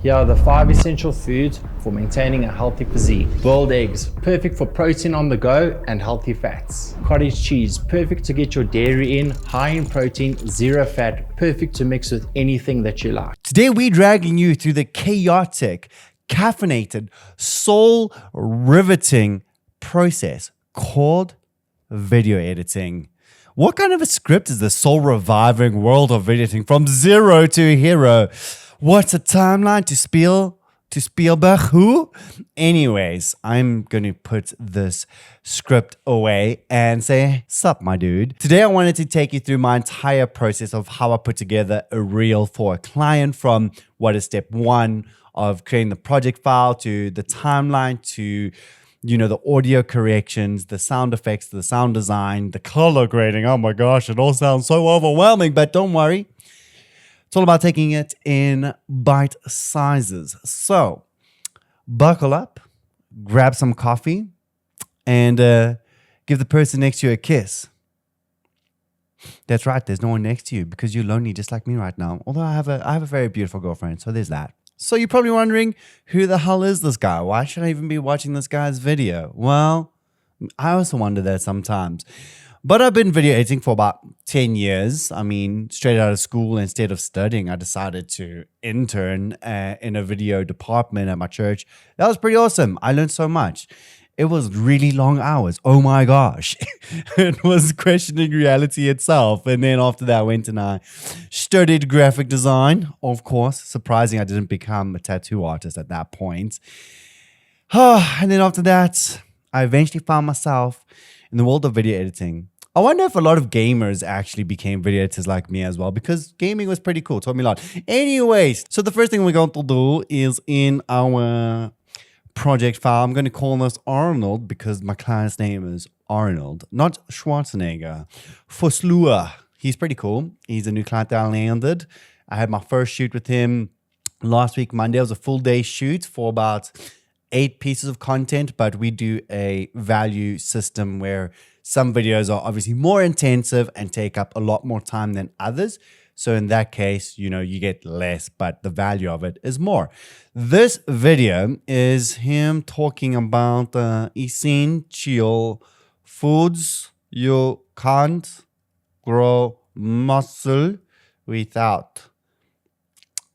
Here are the 5 essential foods for maintaining a healthy physique. Boiled eggs, perfect for protein on the go and healthy fats. Cottage cheese, perfect to get your dairy in, high in protein, zero fat, perfect to mix with anything that you like. Today we're dragging you through the chaotic, caffeinated, soul riveting process called video editing. What kind of a script is the soul reviving world of editing from zero to hero? What's a timeline to Spielberg? Who? Anyways, I'm going to put this script away and say, sup, my dude. Today, I wanted to take you through my entire process of how I put together a reel for a client, from what is step one of creating the project file to the timeline to the audio corrections, the sound effects, the sound design, the color grading. Oh my gosh, it all sounds so overwhelming, but don't worry. It's all about taking it in bite sizes. So buckle up, grab some coffee, and give the person next to you a kiss. That's right, there's no one next to you because you're lonely just like me right now. Although I have a very beautiful girlfriend, so there's that. So you're probably wondering, who the hell is this guy? Why should I even be watching this guy's video? Well, I also wonder that sometimes. But I've been video editing for about 10 years. I mean, straight out of school, instead of studying, I decided to intern in a video department at my church. That was pretty awesome. I learned so much. It was really long hours. Oh my gosh. It was questioning reality itself. And then after that, I went and I studied graphic design. Of course, surprising I didn't become a tattoo artist at that point. And then after that, I eventually found myself in the world of video editing. I wonder if a lot of gamers actually became video editors like me as well, because gaming was pretty cool. Taught me a lot. Anyways, so the first thing we're going to do is in our project file, I'm going to call this Arnold because my client's name is Arnold, not Schwarzenegger. Foslua. He's pretty cool. He's a new client that I landed. I had my first shoot with him last week, Monday. It was a full day shoot for about 8 pieces of content, but we do a value system where some videos are obviously more intensive and take up a lot more time than others. So in that case, you get less, but the value of it is more. This video is him talking about essential foods you can't grow muscle without.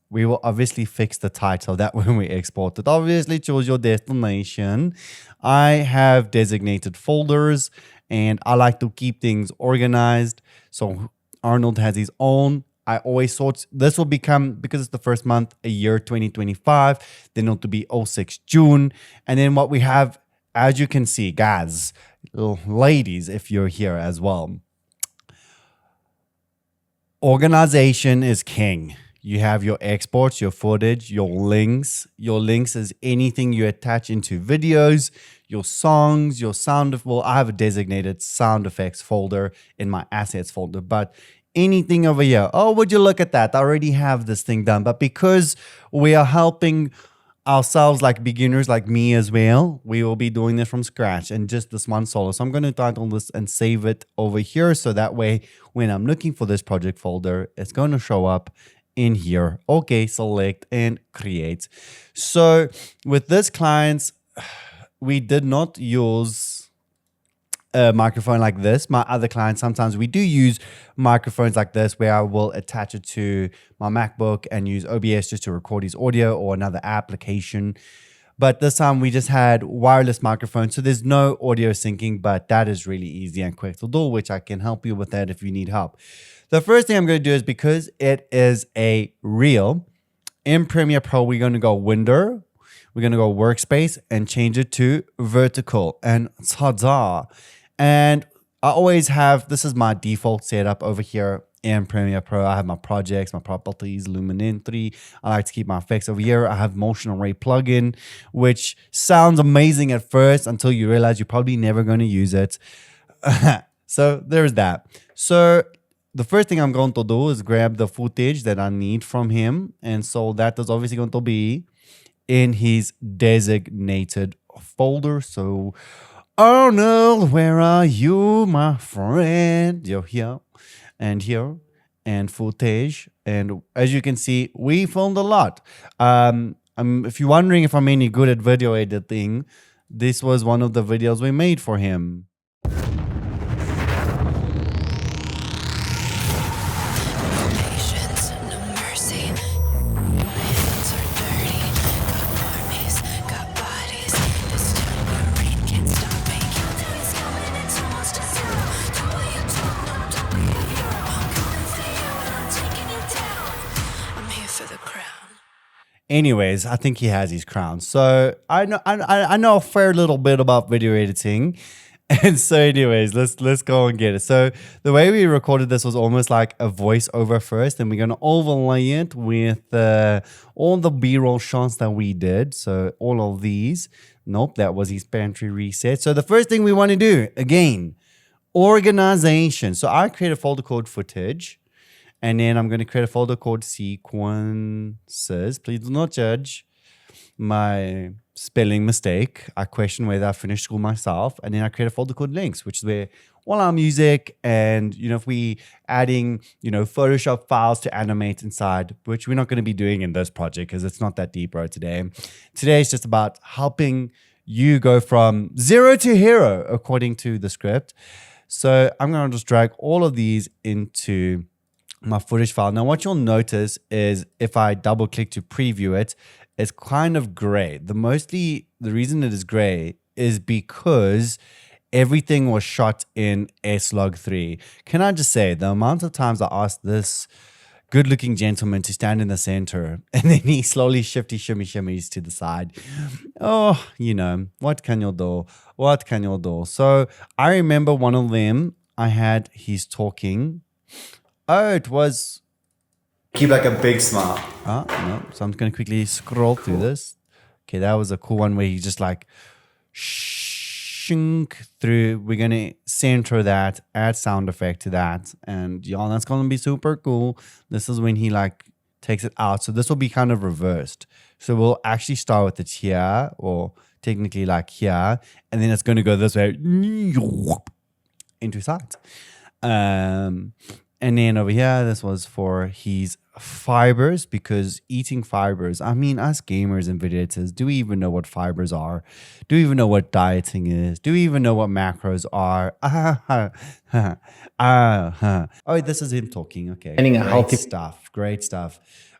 We will obviously fix the title that when we export it. Obviously, choose your destination. I have designated folders and I like to keep things organized. So Arnold has his own. I always sort. This will become, because it's the first month, a year 2025. Then it'll be 06 June. And then what we have, as you can see, guys, ladies, if you're here as well, organization is king. You have your exports, your footage, your links. Your links is anything you attach into videos, your songs, your sound. Well, I have a designated sound effects folder in my assets folder, but anything over here. Oh, would you look at that? I already have this thing done. But because we are helping ourselves like beginners like me as well, we will be doing this from scratch and just this one solo. So I'm going to title this and save it over here. So that way, when I'm looking for this project folder, it's going to show up in here. Okay, select and create. So with this client, we did not use a microphone like this. My other clients, sometimes we do use microphones like this where I will attach it to my MacBook and use OBS just to record his audio or another application. But this time we just had wireless microphones. So there's no audio syncing, but that is really easy and quick to do, which I can help you with that if you need help. The first thing I'm going to do is, because it is a reel, in Premiere Pro, we're going to go window, we're going to go workspace and change it to vertical, and ta-da. And I always have, this is my default setup over here in Premiere Pro. I have my projects, my properties, Luminary. I like to keep my effects over here. I have Motion Array plugin, which sounds amazing at first until you realize you're probably never going to use it. So there's that. So the first thing I'm going to do is grab the footage that I need from him. And so that is obviously going to be in his designated folder. So, Arnold, where are you, my friend? You're here and here and footage. And as you can see, we filmed a lot. If you're wondering if I'm any good at video editing, this was one of the videos we made for him. Anyways, I think he has his crown. So I know a fair little bit about video editing. And so anyways, let's go and get it. So the way we recorded this was almost like a voiceover first, and we're going to overlay it with all the B-roll shots that we did. So all of these. Nope, that was his pantry reset. So the first thing we want to do, again, organization. So I create a folder called footage. And then I'm going to create a folder called sequences. Please do not judge my spelling mistake. I question whether I finished school myself. And then I create a folder called links, which is where all our music and, if we adding, Photoshop files to animate inside, which we're not going to be doing in this project because it's not that deep, bro, today. Today is just about helping you go from 0 to hero according to the script. So I'm going to just drag all of these into my footage file. Now, what you'll notice is if I double click to preview it, it's kind of gray. The reason it is gray is because everything was shot in S-Log3. Can I just say, the amount of times I asked this good-looking gentleman to stand in the center and then he slowly shimmies to the side. Oh, what can you do? What can you do? So I remember one of them, I had he's talking. Oh, it was... Keep like a big smile. Oh, no. So I'm just going to quickly scroll through this. Okay, that was a cool one where he just like shink through. We're going to center that, add sound effect to that. And y'all, that's going to be super cool. This is when he like takes it out. So this will be kind of reversed. So we'll actually start with it here, or technically like here. And then it's going to go this way into sight. And then over here, this was for his fibers, because eating fibers, I mean, us gamers and video editors, do we even know what fibers are? Do we even know what dieting is? Do we even know what macros are? Oh, this is him talking. Okay. Great stuff.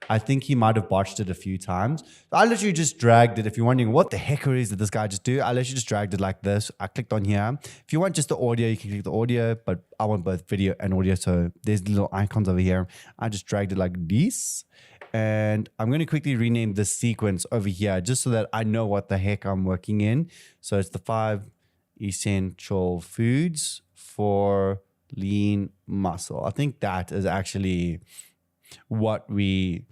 I think he might have botched it a few times. I literally just dragged it. If you're wondering what the heckery did this guy just do, I literally just dragged it like this. I clicked on here. If you want just the audio, you can click the audio, but I want both video and audio. So there's little icons over here. I just dragged it like this. And I'm going to quickly rename this sequence over here just so that I know what the heck I'm working in. So it's the 5 essential foods for lean muscle. I think that is actually what we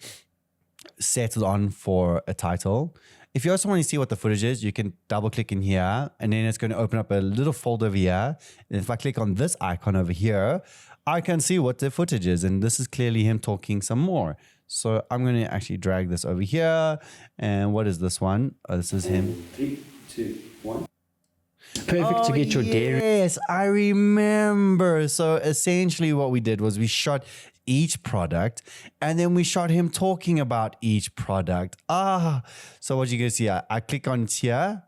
settled on for a title. If you also want to see what the footage is, you can double click in here and then it's going to open up a little folder over here. And if I click on this icon over here, I can see what the footage is. And this is clearly him talking some more. So I'm going to actually drag this over here. And what is this one? Oh, this is him. 3, 2, 1. Perfect to get your dairy. Yes, I remember. So essentially what we did was we shot each product and then we shot him talking about each product. So what you can see, I click on it here,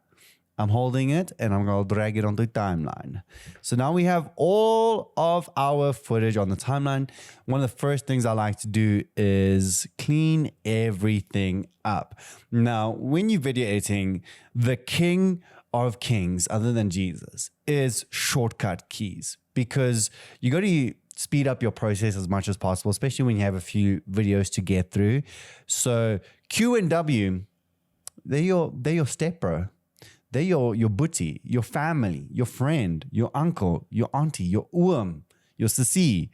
I'm holding it and I'm going to drag it onto timeline. So now we have all of our footage on the timeline. One of the first things I like to do is clean everything up. Now, when you're video editing, the king of kings, other than Jesus, is shortcut keys, because you got to speed up your process as much as possible, especially when you have a few videos to get through. So Q and W, they're your step bro. They're your booty, your family, your friend, your uncle, your auntie, your your sissy,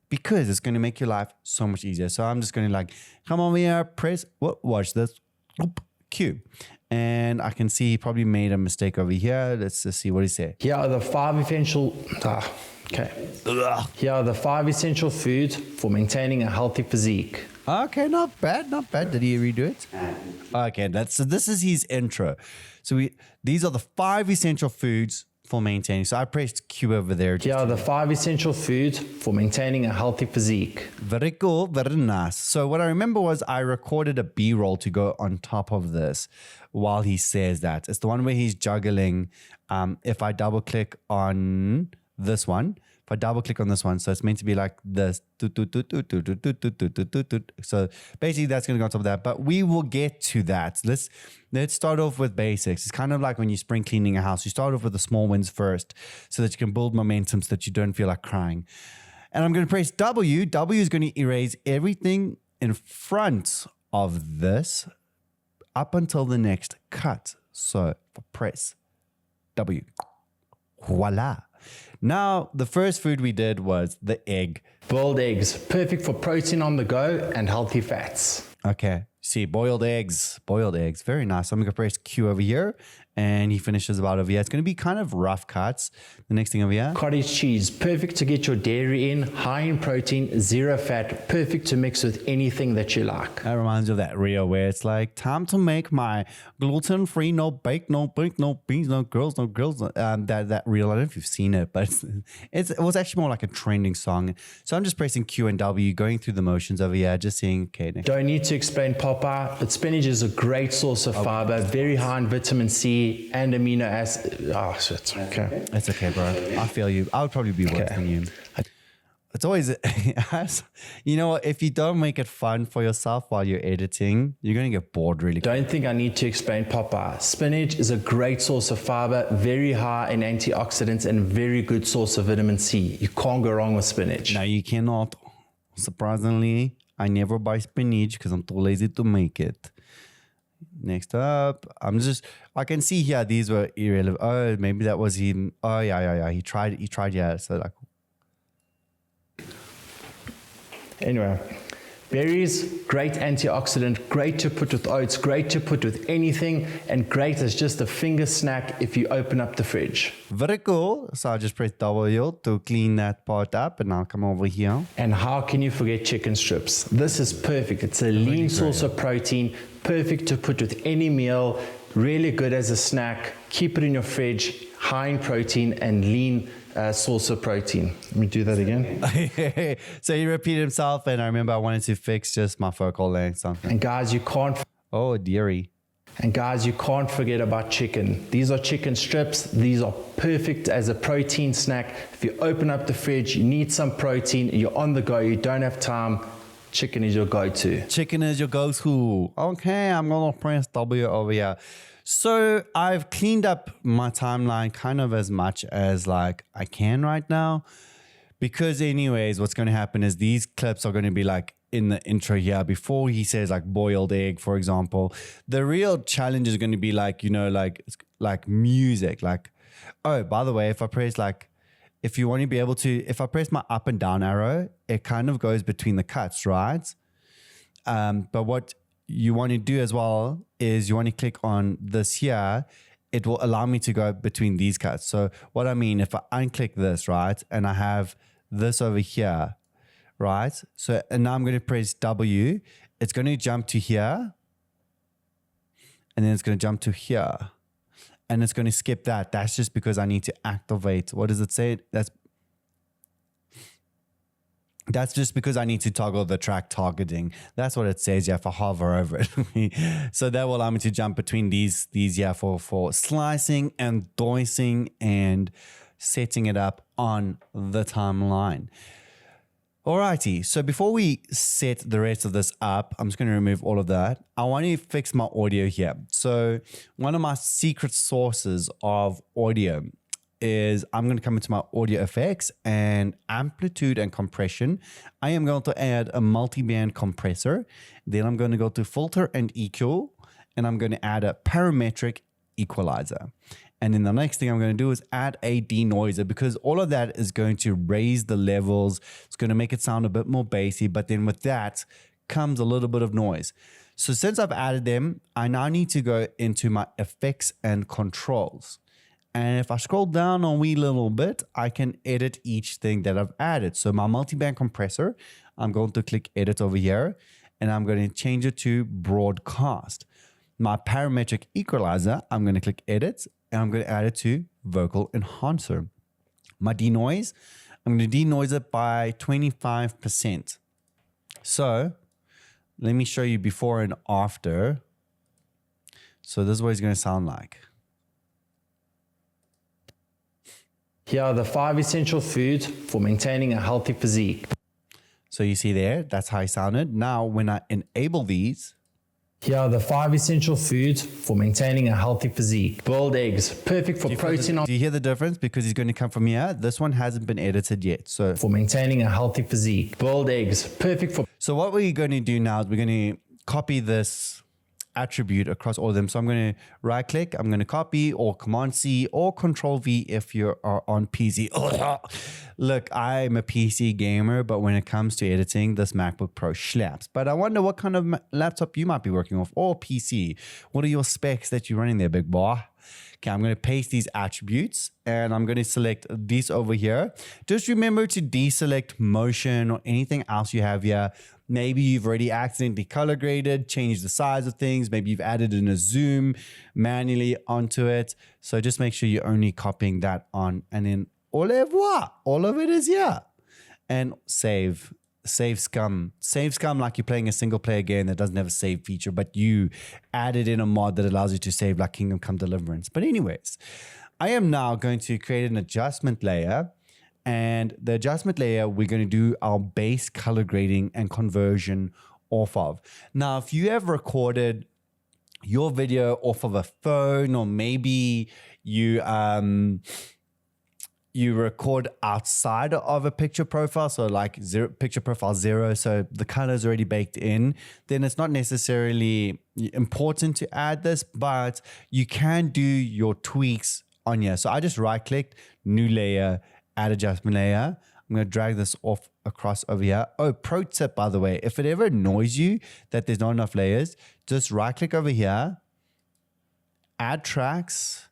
because it's going to make your life so much easier. So I'm just going to like, come over here, press, watch this, Q. And I can see he probably made a mistake over here. Let's just see what he said. Here are the 5 essential... Here are the 5 essential foods for maintaining a healthy physique. Okay, not bad, not bad. Did he redo it? Okay, so this is his intro. So these are the 5 essential foods for maintaining. So I pressed Q over there. Here are the 5 essential foods for maintaining a healthy physique. Very cool, very nice. So what I remember was I recorded a B-roll to go on top of this while he says that. It's the one where he's juggling. If I double click on this one, if I double click on this one, so it's meant to be like this. So basically that's going to go on top of that, but we will get to that. Let's start off with basics. It's kind of like when you're spring cleaning a house. You start off with the small wins first so that you can build momentum so that you don't feel like crying. And I'm going to press W. W is going to erase everything in front of this up until the next cut. So press W. Voila. Now, the first food we did was the egg. Boiled eggs, perfect for protein on the go and healthy fats. Okay. See, boiled eggs. Very nice. I'm going to press Q over here and he finishes about over here. It's going to be kind of rough cuts. The next thing over here. Cottage cheese, perfect to get your dairy in, high in protein, 0 fat, perfect to mix with anything that you like. That reminds me of that reel where it's like, time to make my gluten-free, no bake, no beans, no girls, no grills. That reel, I don't know if you've seen it, but it was actually more like a trending song. So I'm just pressing Q and W, going through the motions over here, just seeing, okay. Next. Don't need to explain Popeye, but spinach is a great source of fiber, very high in vitamin C and amino acids. Oh, shit. Okay. It's okay, bro. I feel you. I would probably be worse than you. It's always, you know what? If you don't make it fun for yourself while you're editing, you're going to get bored really quick. Don't think I need to explain Popeye. Spinach is a great source of fiber, very high in antioxidants and very good source of vitamin C. You can't go wrong with spinach. No, you cannot. Surprisingly, I never buy spinach because I'm too lazy to make it. Next up, I can see here these were irrelevant. Oh, maybe that was him. Oh, yeah. He tried, yeah. So like. Anyway, berries, great antioxidant, great to put with oats, great to put with anything, and great as just a finger snack if you open up the fridge. Very cool. So I'll just press W to clean that part up and I'll come over here. And how can you forget chicken strips? This is perfect. It's a lean source of protein, perfect to put with any meal, really good as a snack. Keep it in your fridge, high in protein and lean source of protein. Let me do that again. So he repeated himself and I remember I wanted to fix just my focal length something. And guys, you can't... Oh, dearie. And guys, you can't forget about chicken. These are chicken strips. These are perfect as a protein snack. If you open up the fridge, you need some protein, you're on the go, you don't have time, chicken is your go-to. Chicken is your go-to. Okay, I'm going to press W over here. So I've cleaned up my timeline kind of as much as like I can right now. Because anyways, what's going to happen is these clips are going to be like in the intro here before he says like boiled egg, for example. The real challenge is going to be like, you know, like music. Like, oh, by the way, if I press like, if you want to be able to, if I press my up and down arrow, it kind of goes between the cuts, right? But what you want to do as well is you want to click on this here. It will allow me to go between these cuts. So what I mean, if I unclick this, right, and I have this over here, right? So, and now I'm going to press W. It's going to jump to here. And then it's going to jump to here. And it's going to skip that. That's just because I need to activate. What does it say? That's just because I need to toggle the track targeting. That's what it says, yeah, if I hover over it. So that will allow me to jump between these yeah, for slicing and dicing and setting it up on the timeline. Alrighty, so before we set the rest of this up, I'm just going to remove all of that. I want to fix my audio here. So one of my secret sources of audio is I'm going to come into my audio effects and amplitude and compression. I am going to add a multi-band compressor. Then I'm going to go to filter and EQ, and I'm going to add a parametric equalizer. And then the next thing I'm going to do is add a denoiser, because all of that is going to raise the levels. It's going to make it sound a bit more bassy, but then with that comes a little bit of noise. So since I've added them, I now need to go into my effects and controls. And if I scroll down a wee little bit, I can edit each thing that I've added. So my multi-band compressor, I'm going to click edit over here, and I'm going to change it to broadcast. My parametric equalizer, I'm going to click edit, and I'm going to add it to vocal enhancer. My denoise, I'm going to denoise it by 25%. So let me show you before and after. So this is what it's going to sound like. Here are the 5 essential foods for maintaining a healthy physique. So you see there, that's how it sounded. Now, when I enable these, Here are the 5 essential foods for maintaining a healthy physique. Boiled eggs, perfect for protein do you hear the difference? Because he's going to come from here. This one hasn't been edited yet. So for maintaining a healthy physique. Boiled eggs, perfect for So what we're going to do now is we're going to copy this attribute across all of them. So I'm going to right click, I'm going to copy, or Command C or Control V if you are on PC. Look, I'm a PC gamer, but when it comes to editing, this MacBook Pro slaps. But I wonder what kind of laptop you might be working off, or PC. What are your specs that you're running there, big boy? Okay, I'm going to paste these attributes and I'm going to select these over here. Just remember to deselect motion or anything else you have here. Maybe you've already accidentally color graded, changed the size of things. Maybe you've added in a zoom manually onto it. So just make sure you're only copying that on, and then au revoir. All of it is here. And save. Save scum like you're playing a single player game that doesn't have a save feature, but you added in a mod that allows you to save like Kingdom Come Deliverance. But anyways, I am now going to create an adjustment layer, and the adjustment layer we're going to do our base color grading and conversion off of. Now, if you have recorded your video off of a phone, or maybe you record outside of a picture profile, so like picture profile 0, so the color is already baked in, then it's not necessarily important to add this, but you can do your tweaks on here. So I just right clicked, new layer, add adjustment layer. I'm going to drag this off across over here. Oh, pro tip, by the way, if it ever annoys you that there's not enough layers, just right click over here, add tracks.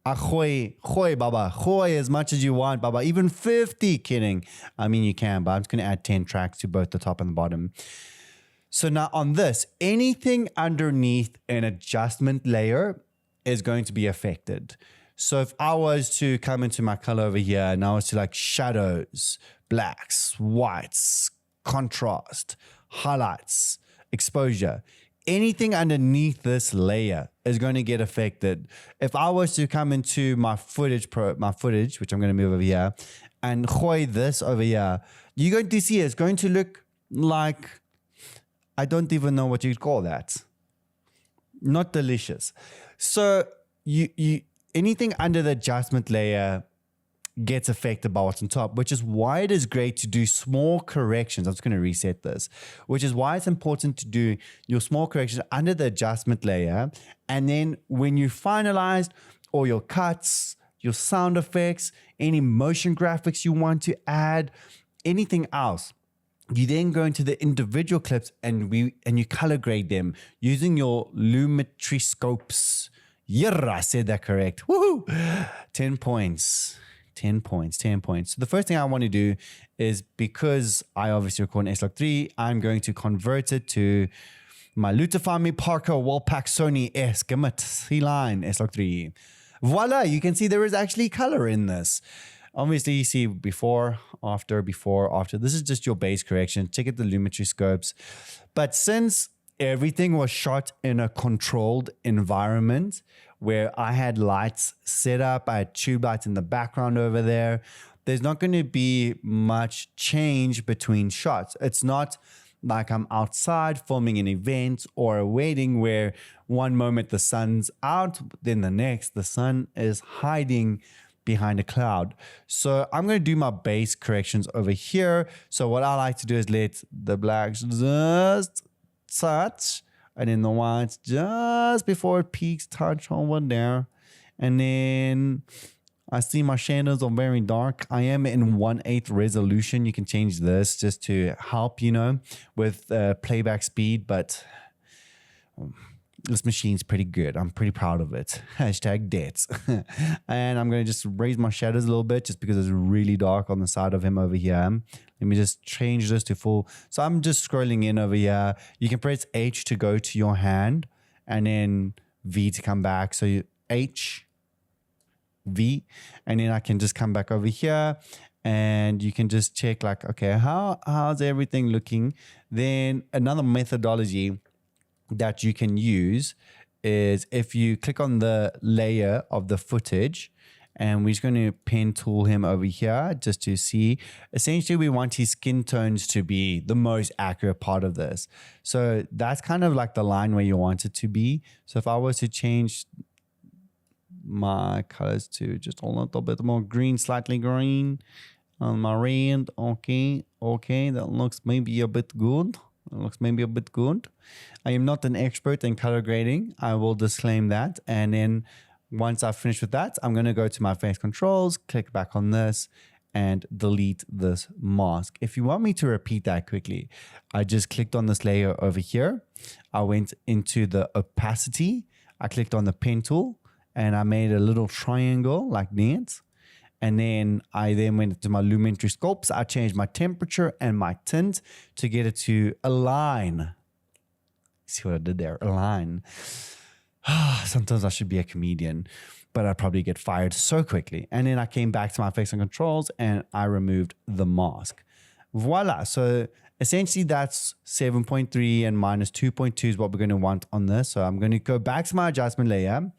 Khoy, Baba. Khoy as much as you want, Baba. Even 50, kidding. I mean, you can, but I'm just going to add 10 tracks to both the top and the bottom. So now on this, anything underneath an adjustment layer is going to be affected. So if I was to come into my color over here and I was to like shadows, blacks, whites, contrast, highlights, exposure, anything underneath this layer is going to get affected. If I was to come into my footage, which I'm going to move over here, and khoy this over here, you're going to see it's going to look like, I don't even know what you'd call that. Not delicious. So anything under the adjustment layer gets affected by what's on top, which is why it is great to do small corrections. I'm just going to reset this, which is why it's important to do your small corrections under the adjustment layer. And then when you finalized all your cuts, your sound effects, any motion graphics you want to add, anything else, you then go into the individual clips and you color grade them using your lumetri scopes. Yeah, I said that correct. Woohoo! 10 points. 10 points. So the first thing I want to do is, because I obviously record in S-Log3, I'm going to convert it to my Lutafami Parker Wallpack Sony S Gimmet C-Line S-Log3. Voila, you can see there is actually color in this. Obviously, you see before, after. This is just your base correction. Check out the lumetri scopes. But since everything was shot in a controlled environment where I had lights set up, I had tube lights in the background over there, there's not going to be much change between shots. It's not like I'm outside filming an event or a wedding where one moment the sun's out, then the next the sun is hiding behind a cloud. So I'm going to do my base corrections over here. So what I like to do is let the blacks just touch, and then the whites just before it peaks touch over there. And then I see my shadows are very dark. I am in 1/8 resolution. You can change this just to help, with playback speed, but this machine's pretty good. I'm pretty proud of it. Hashtag debts. And I'm going to just raise my shadows a little bit just because it's really dark on the side of him over here. Let me just change this to full. So I'm just scrolling in over here. You can press H to go to your hand and then V to come back. So H, V, and then I can just come back over here and you can just check like, okay, how's everything looking? Then another methodology that you can use is if you click on the layer of the footage, and we're just going to pen tool him over here just to see. Essentially, we want his skin tones to be the most accurate part of this. So that's kind of like the line where you want it to be. So if I was to change my colors to just a little bit more green, slightly green on my red. Okay, that looks maybe a bit good. I am not an expert in color grading. I will disclaim that. And then once I've finished with that, I'm going to go to my face controls, click back on this, and delete this mask. If you want me to repeat that quickly, I just clicked on this layer over here. I went into the opacity. I clicked on the pen tool, and I made a little triangle like that. And then I went into my lumetri sculpts. I changed my temperature and my tint to get it to align. See what I did there? Align. Sometimes I should be a comedian, but I'd probably get fired so quickly. And then I came back to my face and controls and I removed the mask. Voila. So essentially that's 7.3 and minus 2.2 is what we're going to want on this. So I'm going to go back to my adjustment layer and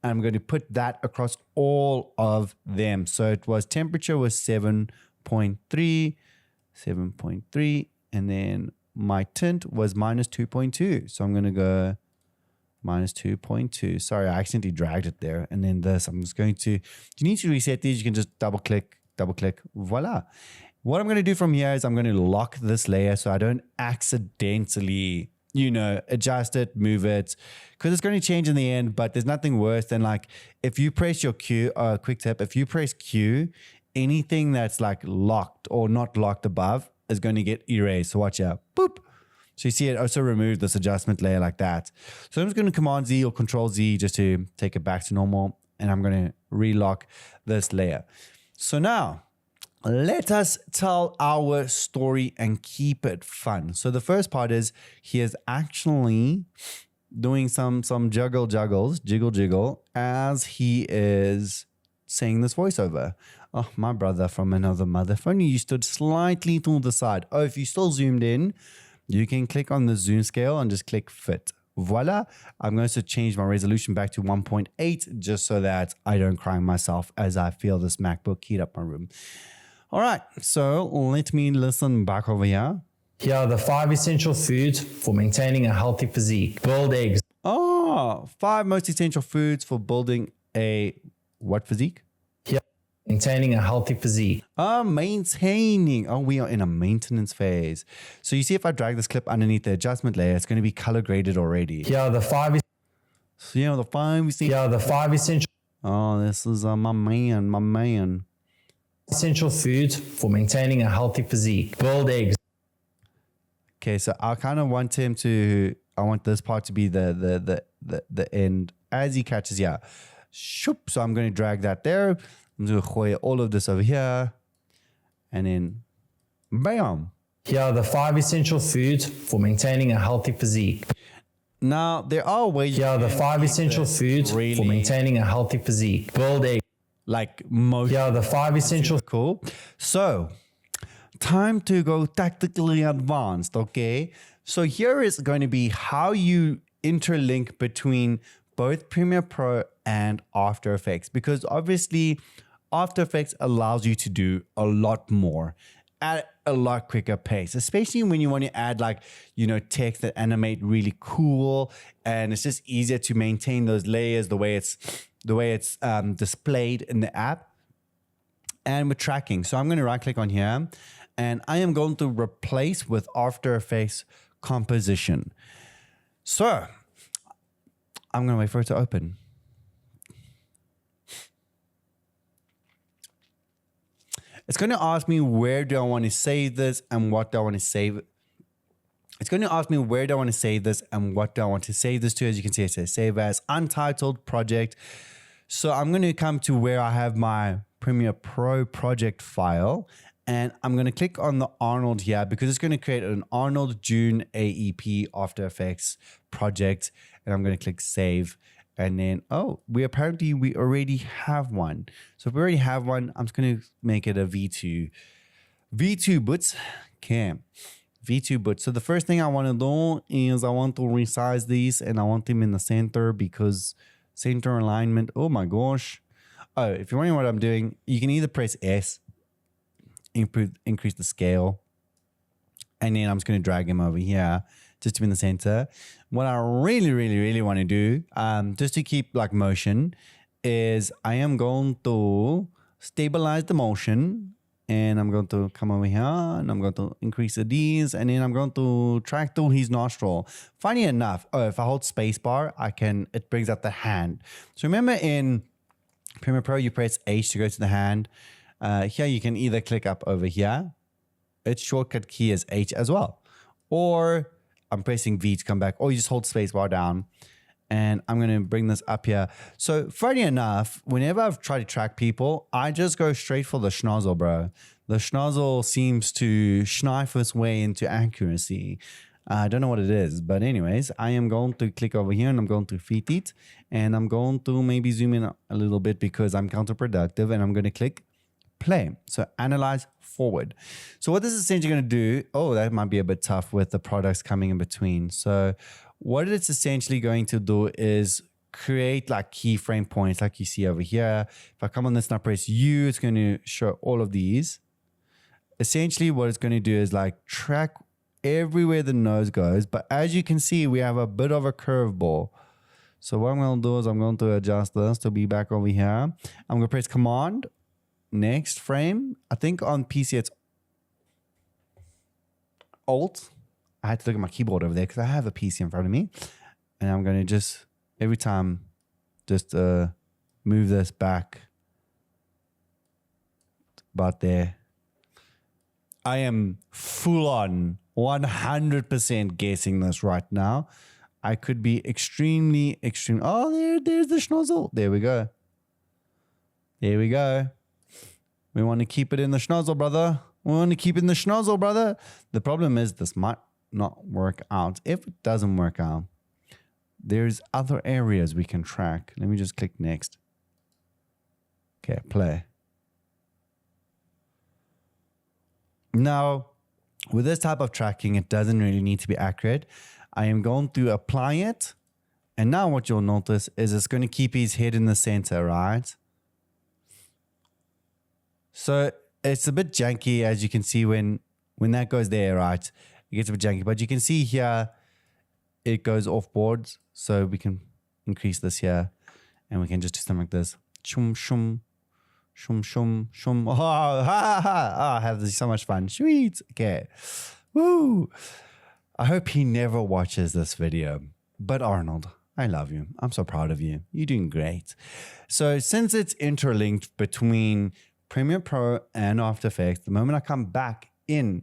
I'm going to put that across all of them. So it was temperature was 7.3, and then my tint was minus 2.2. So I'm going to go minus 2.2. Sorry, I accidentally dragged it there. And then this, I'm just going to, if you need to reset these, you can just double click, voila. What I'm going to do from here is I'm going to lock this layer so I don't accidentally, adjust it, move it, because it's going to change in the end. But there's nothing worse than like if you press your Q, quick tip, if you press Q, anything that's like locked or not locked above is going to get erased. So watch out, boop. So you see it also removed this adjustment layer like that. So I'm just going to Command Z or Control Z just to take it back to normal. And I'm going to relock this layer. So now let us tell our story and keep it fun. So the first part is he is actually doing some jiggle as he is saying this voiceover. Oh, my brother from another mother. If only you stood slightly to the side. Oh, if you still zoomed in, you can click on the zoom scale and just click fit. Voila. I'm going to change my resolution back to 1.8 just so that I don't cry myself as I feel this MacBook heat up my room. All right, so let me listen back over here. Here are the 5 essential foods for maintaining a healthy physique. Boiled eggs. Oh, 5 most essential foods for building a what physique? Here, maintaining a healthy physique. Maintaining. Oh, we are in a maintenance phase. So you see if I drag this clip underneath the adjustment layer, it's going to be color graded already. Here are the 5. So, the 5 essential. Here are the 5 essential. Oh, this is my man. Essential foods for maintaining a healthy physique. Boiled eggs. Okay, so I kind of want him to, I want this part to be the end as he catches, yeah. Shoop, so I'm going to drag that there. I'm going to go all of this over here. And then, bam. Here are the 5 essential foods for maintaining a healthy physique. Now, there are ways. Here are the 5 essential foods for maintaining a healthy physique. Boiled eggs. Like most. Here are the 5 essential. Cool. So, time to go tactically advanced, okay? So here is going to be how you interlink between both Premiere Pro and After Effects, because obviously After Effects allows you to do a lot more at a lot quicker pace, especially when you want to add like, text that animate really cool, and it's just easier to maintain those layers the way it's displayed in the app. And with tracking. So I'm going to right click on here and I am going to replace with After Effects composition. So I'm going to wait for it to open. It's going to ask me where do I want to save this and what do I want to save. It's going to ask me where do I want to save this and what do I want to save this to. As you can see, it says save as untitled project. So I'm going to come to where I have my Premiere Pro project file, and I'm going to click on the Arnold here because it's going to create an Arnold June AEP After Effects project, and I'm going to click save. And then, oh, we already have one. So if we already have one, I'm just going to make it a V2. V2 boots. Okay. V2 boots. So the first thing I want to do is I want to resize these and I want them in the center because center alignment. Oh my gosh. Oh, if you're wondering what I'm doing, you can either press S, increase the scale. And then I'm just going to drag him over here just to be in the center. What I really want to do, just to keep like motion, is I am going to stabilize the motion. And I'm going to come over here and I'm going to increase the D's. And then I'm going to track through his nostril. Funny enough, if I hold spacebar, it brings up the hand. So remember in Premiere Pro, you press H to go to the hand. Here you can either click up over here. Its shortcut key is H as well. Or I'm pressing V to come back. Or you just hold spacebar down. And I'm going to bring this up here. So funny enough, whenever I've tried to track people, I just go straight for the schnozzle, bro. The schnozzle seems to schnife its way into accuracy. I don't know what it is. But anyways, I am going to click over here and I'm going to fit it. And I'm going to maybe zoom in a little bit because I'm counterproductive. And I'm going to click play. So analyze forward. So what this is essentially going to do, oh, that might be a bit tough with the products coming in between. So what it's essentially going to do is create like keyframe points like you see over here. If I come on this and I press U, it's going to show all of these. Essentially what it's going to do is like track everywhere the nose goes. But as you can see, we have a bit of a curveball. So what I'm going to do is I'm going to adjust this to be back over here. I'm going to press Command. Next frame. I think on PC it's Alt. I had to look at my keyboard over there because I have a PC in front of me. And I'm going to just, every time, just move this back about there. I am full on 100% guessing this right now. I could be extremely. Oh, there's the schnozzle. There we go. There we go. We want to keep it in the schnozzle, brother. We want to keep it in the schnozzle, brother. The problem is this might not work out. If it doesn't work out, there's other areas we can track. Let me just click next. Okay, play. Now, with this type of tracking, it doesn't really need to be accurate. I am going to apply it. And now what you'll notice is it's going to keep his head in the center, right? So it's a bit janky, as you can see when that goes there, right? It gets a bit janky, but you can see here, it goes off boards. So we can increase this here and we can just do something like this. Shum, shum, shum, shum, shum. Oh, ha, ha, ha. Oh, I have so much fun. Sweet. Okay. Woo. I hope he never watches this video. But Arnold, I love you. I'm so proud of you. You're doing great. So since it's interlinked between Premiere Pro and After Effects, the moment I come back in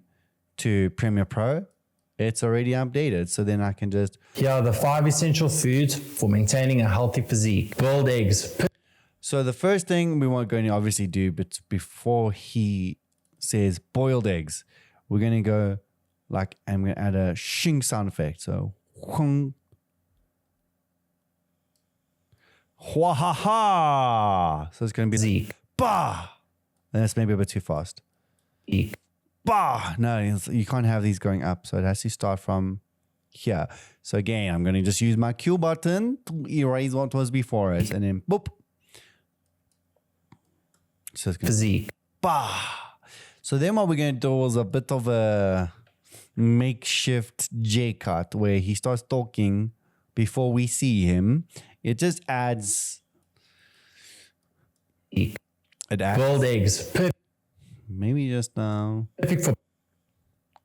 to Premiere Pro, it's already updated. So then I can just... Here are the 5 essential foods for maintaining a healthy physique. Boiled eggs. So the first thing we want going to obviously do, but before he says boiled eggs, we're going to go like, I'm going to add a shing sound effect. So, hung. Hwa ha ha. So it's going to be Zeke. Bah. That's maybe a bit too fast. Bah! No, you can't have these going up. So it has to start from here. So again, I'm going to just use my Q button to erase what was before it. And then boop. So it's going Physique. Bah! So then what we're going to do is a bit of a makeshift J cut where he starts talking before we see him. It just adds... It adds... Boiled eggs. Maybe just now. Perfect for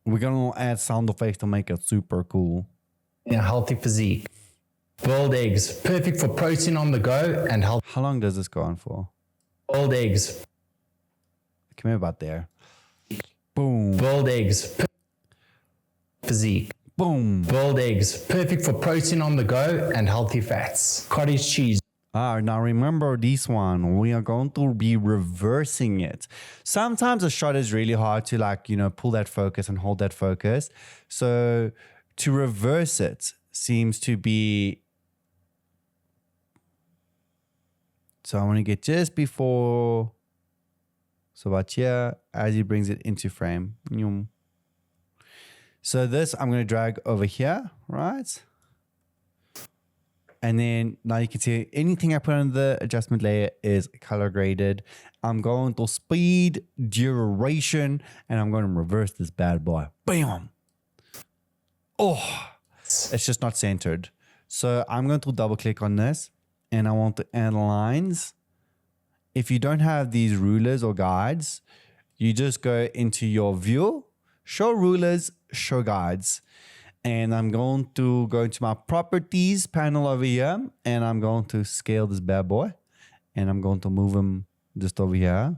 We're going to add sound effects to make it super cool. a healthy physique. Boiled eggs. Perfect for protein on the go and health. How long does this go on for? Boiled eggs. Come here about there. Boom. Boiled eggs. Physique. Boom. Boiled eggs. Perfect for protein on the go and healthy fats. Cottage cheese. Now remember this one. We are going to be reversing it. Sometimes a shot is really hard to pull that focus and hold that focus. So to reverse it seems to be So I want to get just before, so about here, as he brings it into frame. So this I'm going to drag over here, right? And then now you can see anything I put on the adjustment layer is color graded. I'm going to speed, duration, and I'm going to reverse this bad boy. Bam! Oh, it's just not centered. So I'm going to double click on this and I want to add lines. If you don't have these rulers or guides, you just go into your view, show rulers, show guides. And I'm going to go into my properties panel over here and I'm going to scale this bad boy and I'm going to move him just over here.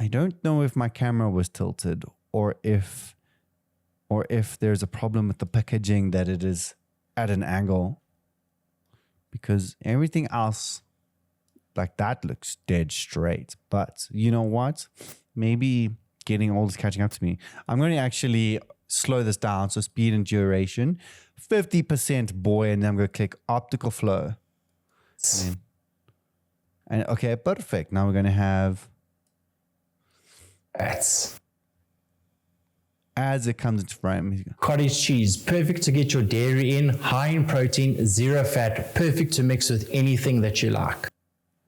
I don't know if my camera was tilted or if there's a problem with the packaging that it is at an angle, because everything else like that looks dead straight. But you know what? Maybe getting old is catching up to me. I'm going to actually slow this down. So speed and duration, 50% boy, and then I'm going to click optical flow. And okay, perfect. Now we're going to have Fats. as it comes into frame. Cottage cheese, perfect to get your dairy in, high in protein, zero fat, perfect to mix with anything that you like.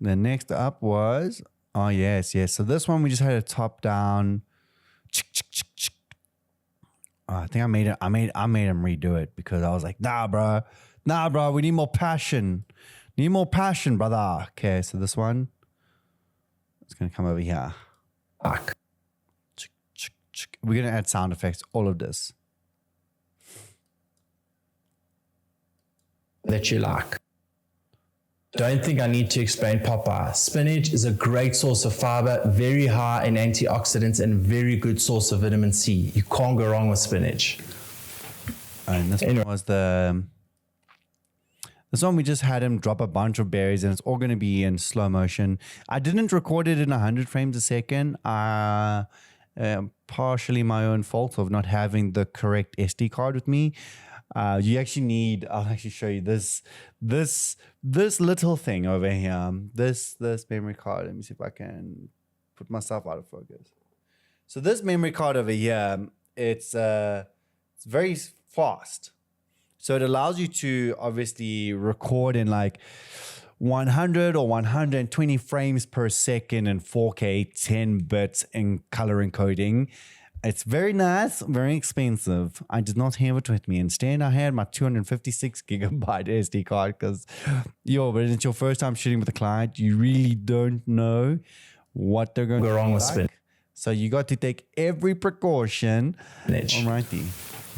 The next up was, oh yes. So this one we just had a top down. I think I made him redo it because I was like, nah, bro, we need more passion. Need more passion, brother. Okay, so this one, it's gonna come over here. Like. We're gonna add sound effects, all of this. That you like. Don't think I need to explain Popeye. Spinach is a great source of fiber, very high in antioxidants and very good source of vitamin C. You can't go wrong with spinach. And this one was this one we just had him drop a bunch of berries and it's all going to be in slow motion. I didn't record it in 100 frames a second. Partially my own fault of not having the correct SD card with me. You actually need, I'll actually show you this little thing over here. This memory card. Let me see if I can put myself out of focus. So this memory card over here, it's very fast. So it allows you to obviously record in like 100 or 120 frames per second in 4K, 10 bits in color encoding. It's very nice, very expensive. I did not have it with me. Instead, I had my 256 gigabyte SD card because, when it's your first time shooting with a client, you really don't know what they're going to Go wrong with spin. So you got to take every precaution. Alrighty.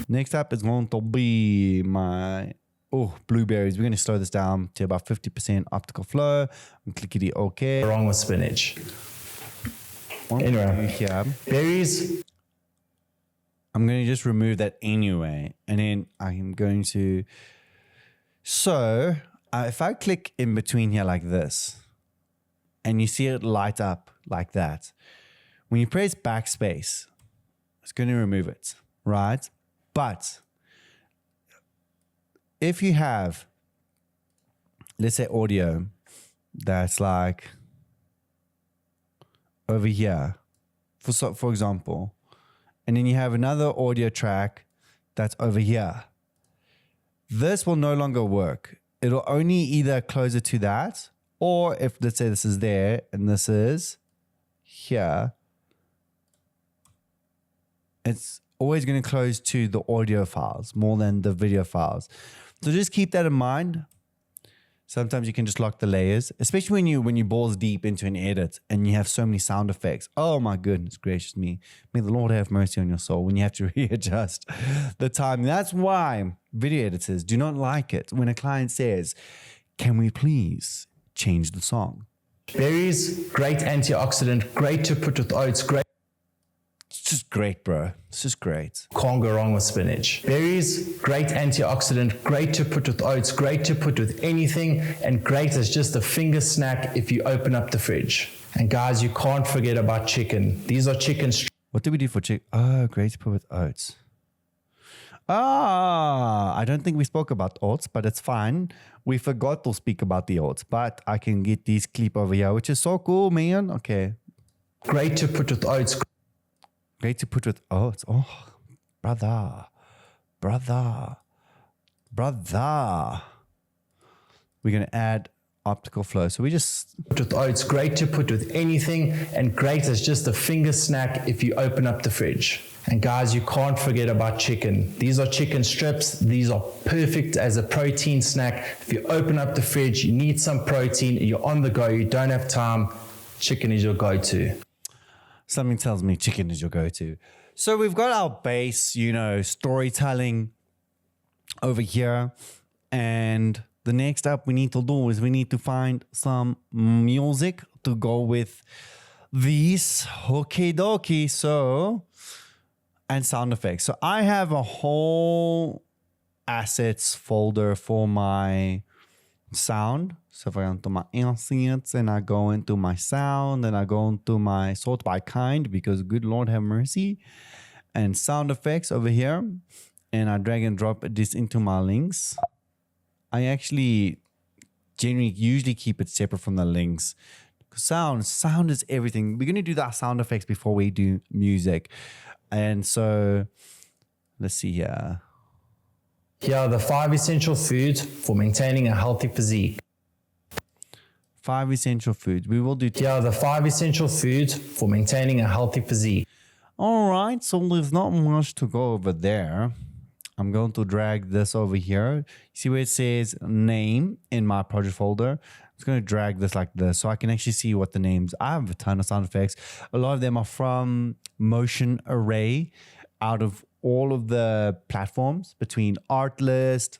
Next up is going to be my blueberries. We're going to slow this down to about 50% optical flow. I'm clickety OK. Wrong with spinach. Anyway, here. Berries. I'm going to just remove that anyway. And then I'm going to... So if I click in between here like this, and you see it light up like that, when you press backspace, it's going to remove it, right? But if you have, let's say audio, that's like over here, for example, and then you have another audio track that's over here, this will no longer work. It'll only either close it to that, or if, let's say this is there and this is here, it's always going to close to the audio files more than the video files. So just keep that in mind. Sometimes you can just lock the layers, especially when you balls deep into an edit and you have so many sound effects. Oh my goodness gracious me. May the Lord have mercy on your soul when you have to readjust the time. That's why video editors do not like it when a client says, can we please change the song? Berries, great antioxidant, great to put with oats, great. It's just great, bro. It's just great. Can't go wrong with spinach. Berries, great antioxidant, great to put with oats, great to put with anything, and great as just a finger snack if you open up the fridge. And guys, you can't forget about chicken. These are chicken. What did we do for chicken? Oh, great to put with oats. I don't think we spoke about oats, but it's fine. We forgot to speak about the oats, but I can get this clip over here, which is so cool, man. Okay. Great to put with oats. Great to put with oats. Oh, brother. We're going to add optical flow. So we just... With oats, great to put with anything, and great as just a finger snack if you open up the fridge. And guys, you can't forget about chicken. These are chicken strips. These are perfect as a protein snack. If you open up the fridge, you need some protein, you're on the go, you don't have time, chicken is your go-to. Something tells me chicken is your go-to. So we've got our base, storytelling over here. And the next up we need to do is we need to find some music to go with these. Okie dokie. And sound effects. So I have a whole assets folder for my sound. So if I go into my assets and I go into my sound and I go into my sort by kind, because good Lord have mercy, and sound effects over here, and I drag and drop this into my links. I actually generally usually keep it separate from the links. Sound is everything. We're going to do that sound effects before we do music. And so let's see here. Here are the 5 essential foods for maintaining a healthy physique. 5 essential foods. We will do. Here are the 5 essential foods for maintaining a healthy physique. All right. So there's not much to go over there. I'm going to drag this over here. See where it says name in my project folder? I'm just going to drag this like this so I can actually see what the names. I have a ton of sound effects. A lot of them are from Motion Array out of all of the platforms between Artlist,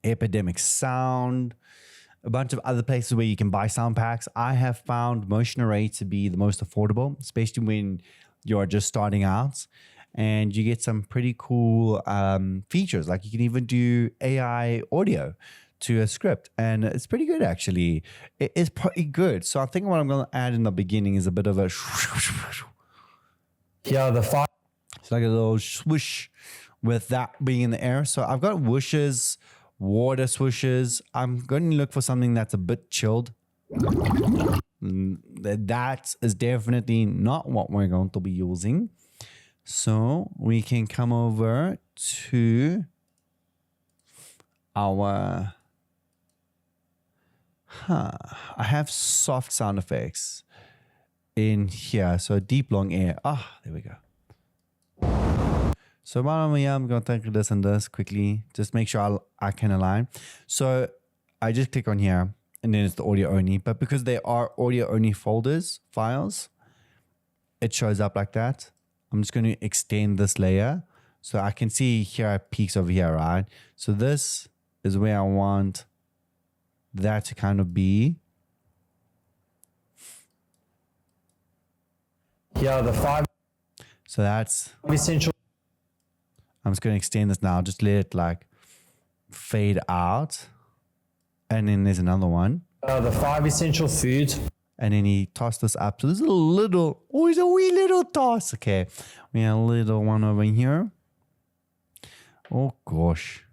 Epidemic Sound, a bunch of other places where you can buy sound packs. I have found Motion Array to be the most affordable, especially when you're just starting out. And you get some pretty cool features. Like you can even do AI audio to a script. And it's pretty good, actually. It is pretty good. So I think what I'm going to add in the beginning is a bit of a... Here are the 5... It's like a little swoosh with that being in the air. So I've got whooshes, water swooshes. I'm going to look for something that's a bit chilled. That is definitely not what we're going to be using. So we can come over to our, I have soft sound effects in here. So deep, long air. There we go. So I'm going to take this and this quickly. Just make sure I can align. So I just click on here and then it's the audio only. But because they are audio only files, it shows up like that. I'm just going to extend this layer so I can see here are peaks over here, right? So this is where I want that to kind of be. Here are the 5... So that's essential... I'm just going to extend this now. Just let it like fade out. And then there's another one. The 5 essential foods. And then he tossed this up. So there's a little, it's a wee little toss. Okay. We have a little one over here. Oh gosh.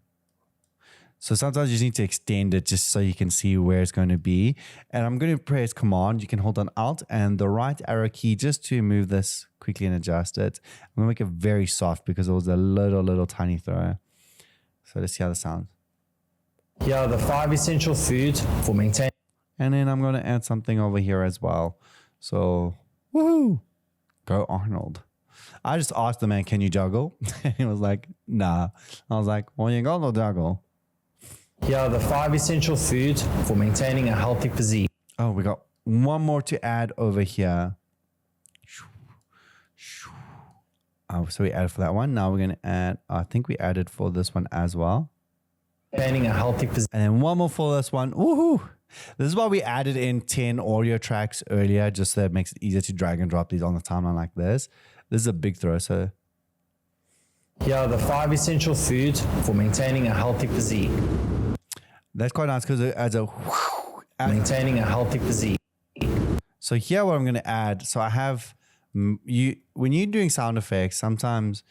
So sometimes you just need to extend it just so you can see where it's going to be. And I'm going to press Command. You can hold on Alt and the right arrow key just to move this quickly and adjust it. I'm going to make it very soft because it was a little tiny throw. So let's see how this sounds. Here are the 5 essential foods for maintaining. And then I'm going to add something over here as well. So, woohoo, go Arnold. I just asked the man, can you juggle? And he was like, nah. I was like, well, you got no juggle. Here are the 5 essential foods for maintaining a healthy physique. Oh, we got one more to add over here. Oh, so we added for that one. Now we're going to add, I think we added for this one as well. Maintaining a healthy physique. And then one more for this one. Woohoo! This is why we added in 10 audio tracks earlier, just so it makes it easier to drag and drop these on the timeline like this. This is a big throw, so. Here are the 5 essential foods for maintaining a healthy physique. That's quite nice because it adds a... Maintaining a healthy physique. So here what I'm going to add, so I have, when you're doing sound effects, sometimes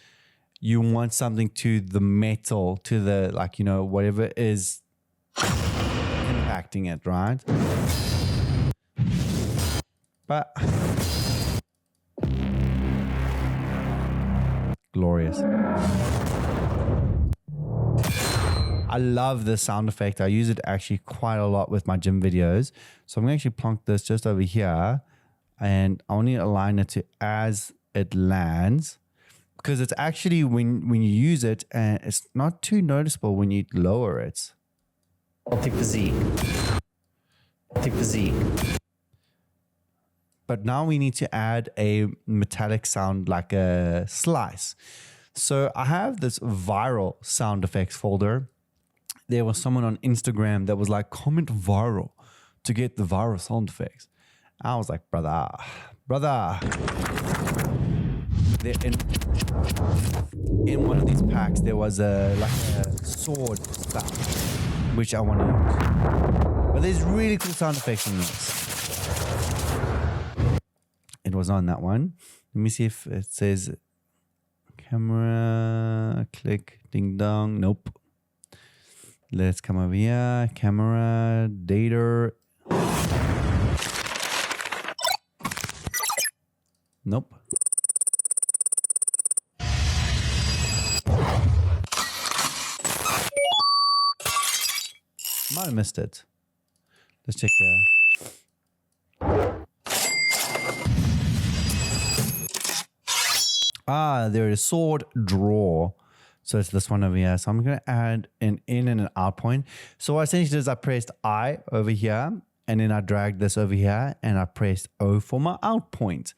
you want something to the metal, to the, like, you know, whatever is impacting it, right? But glorious. I love this sound effect. I use it actually quite a lot with my gym videos. So I'm going to actually plonk this just over here, and I only align it to as it lands, because it's actually when you use it, and it's not too noticeable when you lower it. Healthy physique. Healthy physique. But now we need to add a metallic sound, like a slice. So I have this viral sound effects folder. There was someone on Instagram that was like, comment viral to get the viral sound effects. I was like, brother. In one of these packs, there was a sword sound, which I want to use. But there's really cool sound effects in this. It was on that one. Let me see if it says camera, click, ding dong. Nope. Let's come over here. Camera, data. Nope. Might have missed it. Let's check here. There is sword draw. So it's this one over here. So I'm going to add an in and an out point. So what essentially is I pressed I over here, and then I dragged this over here, and I pressed O for my out point.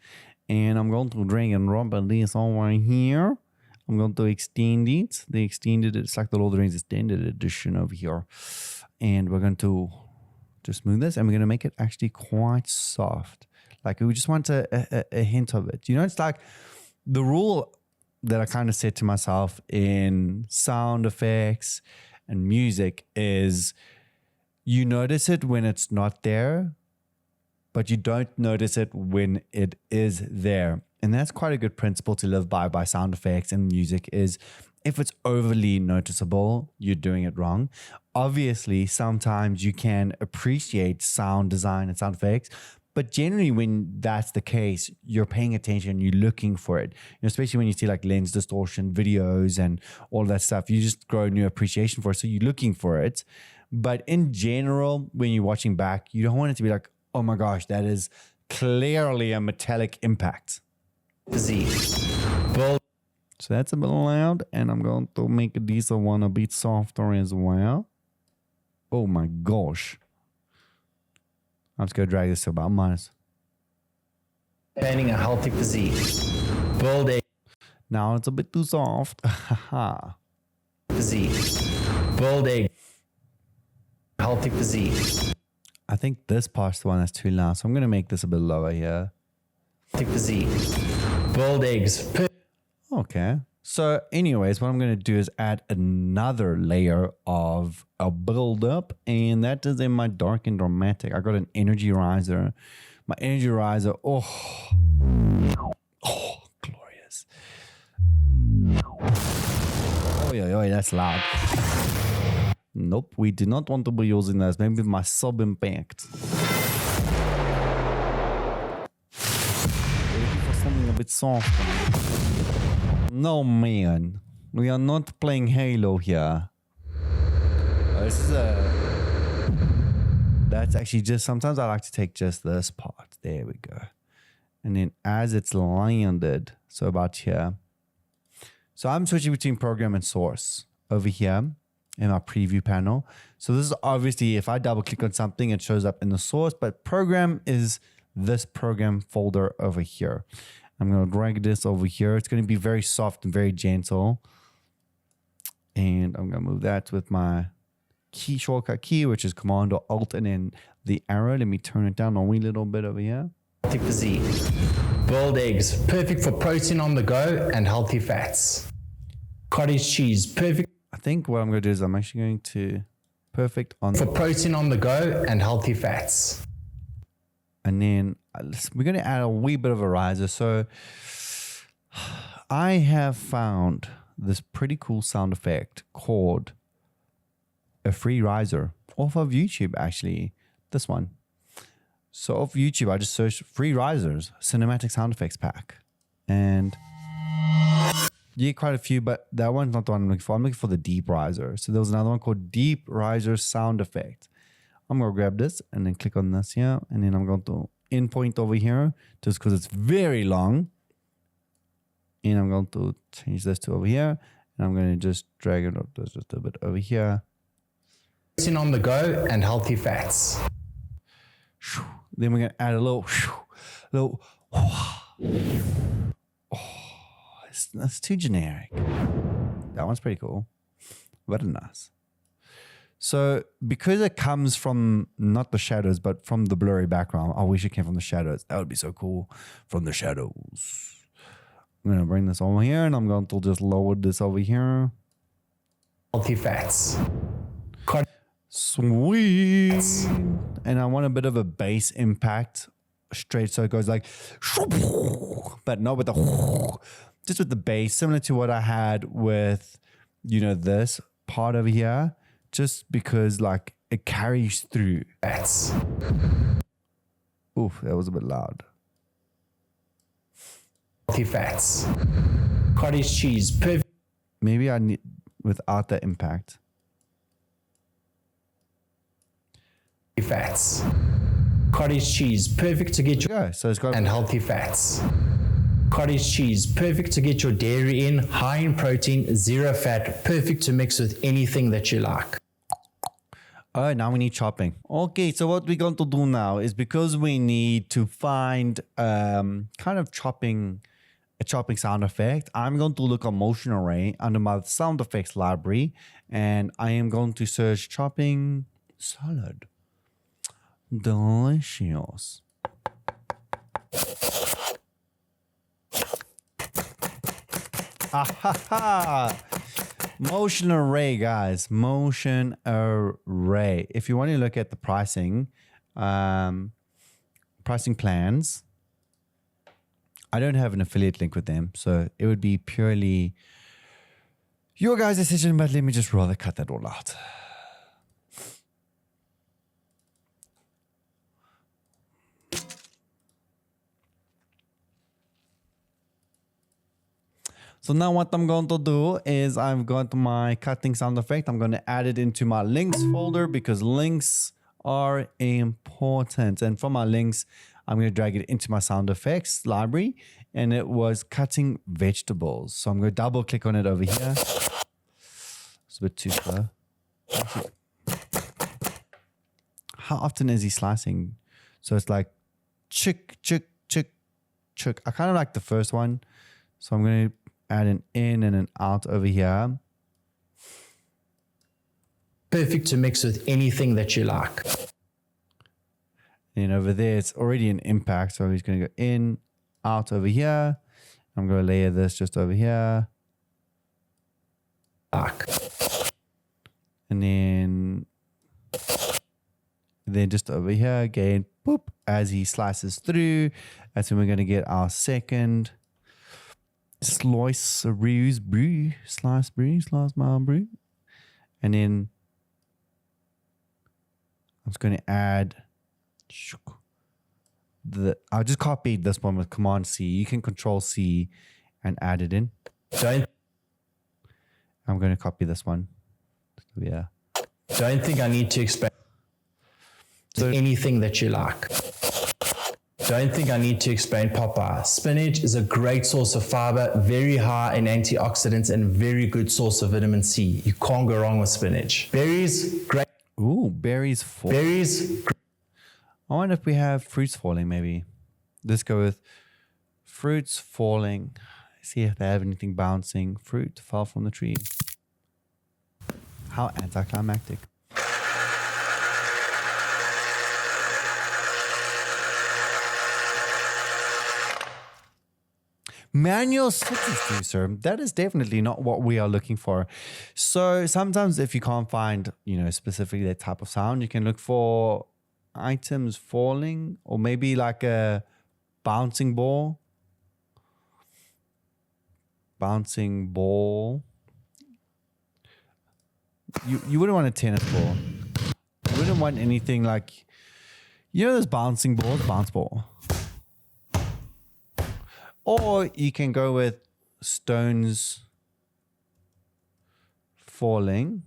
And I'm going to drag and drop this over here. I'm going to extend it. They extended it. It's like the Lord of the Rings extended edition over here. And we're going to just move this, and we're going to make it actually quite soft. Like we just want a hint of it. You know, it's like the rule that I kind of said to myself in sound effects and music is you notice it when it's not there, but you don't notice it when it is there. And that's quite a good principle to live by sound effects and music is if it's overly noticeable, you're doing it wrong. Obviously, sometimes you can appreciate sound design and sound effects, but generally when that's the case, you're paying attention, you're looking for it. You know, especially when you see like lens distortion videos and all that stuff, you just grow a new appreciation for it. So you're looking for it. But in general, when you're watching back, you don't want it to be like, oh my gosh, that is clearly a metallic impact. Z. So that's a bit loud, and I'm going to make this one a bit softer as well. Oh my gosh. I'm just going to drag this to about minus. Maintaining a healthy physique. Build a Now it's a bit too soft. physique. Build a healthy physique. I think this part's the one that's too loud, so I'm going to make this a bit lower here. Healthy physique. Build eggs. Okay. So anyways, what I'm going to do is add another layer of a build-up, and that is in my dark and dramatic. I got an energy riser. My energy riser, oh, glorious. Oh, yeah, that's loud. Nope, we did not want to be using this. Maybe my sub-impact. Looking for something a bit softer. No, man. We are not playing Halo here. This is that's actually just, sometimes I like to take just this part. There we go. And then as it's landed, so about here. So I'm switching between program and source over here in our preview panel. So this is obviously, if I double click on something, it shows up in the source, but program is this program folder over here. I'm going to drag this over here. It's going to be very soft and very gentle. And I'm going to move that with my key shortcut key, which is Command or Alt and then the arrow. Let me turn it down a wee little bit over here. Healthy physique. Boiled eggs. Perfect for protein on the go and healthy fats. Cottage cheese. Perfect I think what I'm going to do is I'm actually going to perfect on for protein on the go and healthy fats. And then we're going to add a wee bit of a riser. So I have found this pretty cool sound effect called a free riser off of YouTube, actually. This one. So off YouTube, I just searched free risers, cinematic sound effects pack. And yeah, quite a few, but that one's not the one I'm looking for. I'm looking for the deep riser. So there was another one called deep riser sound effect. I'm going to grab this and then click on this here. And then I'm going to endpoint over here just because it's very long. And I'm going to change this to over here. And I'm going to just drag it up just a bit over here. Protein on the go and healthy fats. Then we're going to add a little, that's too generic. That one's pretty cool. Very nice. So because it comes from not the shadows, but from the blurry background, I wish it came from the shadows. That would be so cool. From the shadows. I'm going to bring this over here and I'm going to just lower this over here. Healthy fats. Sweet. And I want a bit of a bass impact straight so it goes like, but not with the, just with the bass, similar to what I had with, you know, this part over here, just because like it carries through. Fats. Oof, that was a bit loud. Healthy fats. Cottage cheese. Perfect. Maybe I need without the impact. Fats. Cottage cheese. Perfect to get your... Yeah, so it's got... And healthy fats. Cottage cheese. Perfect to get your dairy in. High in protein. Zero fat. Perfect to mix with anything that you like. Oh, now we need chopping. Okay, so what we're going to do now is because we need to find kind of a chopping sound effect, I'm going to look on Motion Array under my sound effects library, and I am going to search chopping salad. Delicious. Motion Array, guys. Motion Array. If you want to look at the pricing plans, I don't have an affiliate link with them, so it would be purely your guys' decision, but let me just rather cut that all out. So now what I'm going to do is I've got my cutting sound effect. I'm going to add it into my links folder because links are important. And from my links, I'm going to drag it into my sound effects library. And it was cutting vegetables. So I'm going to double click on it over here. It's a bit too slow. How often is he slicing? So it's like chick, chick, chick, chick. I kind of like the first one. So I'm going to add an in and an out over here. Perfect to mix with anything that you like. And over there, it's already an impact. So he's going to go in, out over here. I'm going to layer this just over here. And then just over here again, boop, as he slices through. That's when we're going to get our second slice brew, slice mild brew. And then I'm just going to add I just copied this one with Command C. You can Control C and add it in. I'm going to copy this one. Yeah. Don't think I need to explain anything that you like. Don't think I need to explain Popeye. Spinach is a great source of fiber, very high in antioxidants, and very good source of vitamin C. You can't go wrong with spinach. Berries, great. Ooh, berries fall. Berries. I wonder if we have fruits falling, maybe. Let's go with fruits falling. See if they have anything bouncing. Fruit fell from the tree. How anticlimactic. Manual sentence juicer, that is definitely not what we are looking for. So sometimes if you can't find, specifically that type of sound, you can look for items falling or maybe like a bouncing ball. bouncing ball. You wouldn't want a tennis ball. You wouldn't want anything like, you know those bouncing balls, bounce ball. Or you can go with stones falling.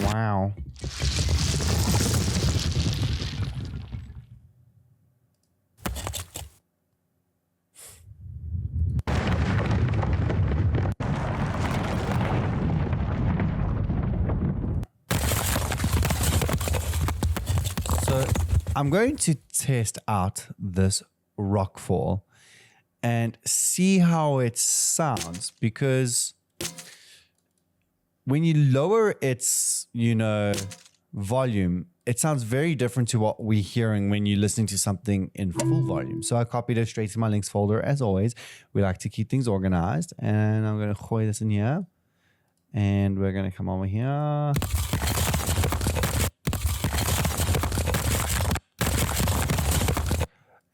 Wow. So I'm going to test out this rock fall and see how it sounds, because when you lower its, volume, it sounds very different to what we're hearing when you're listening to something in full volume. So I copied it straight to my links folder. As always, we like to keep things organized, and I'm going to gooi this in here, and we're going to come over here.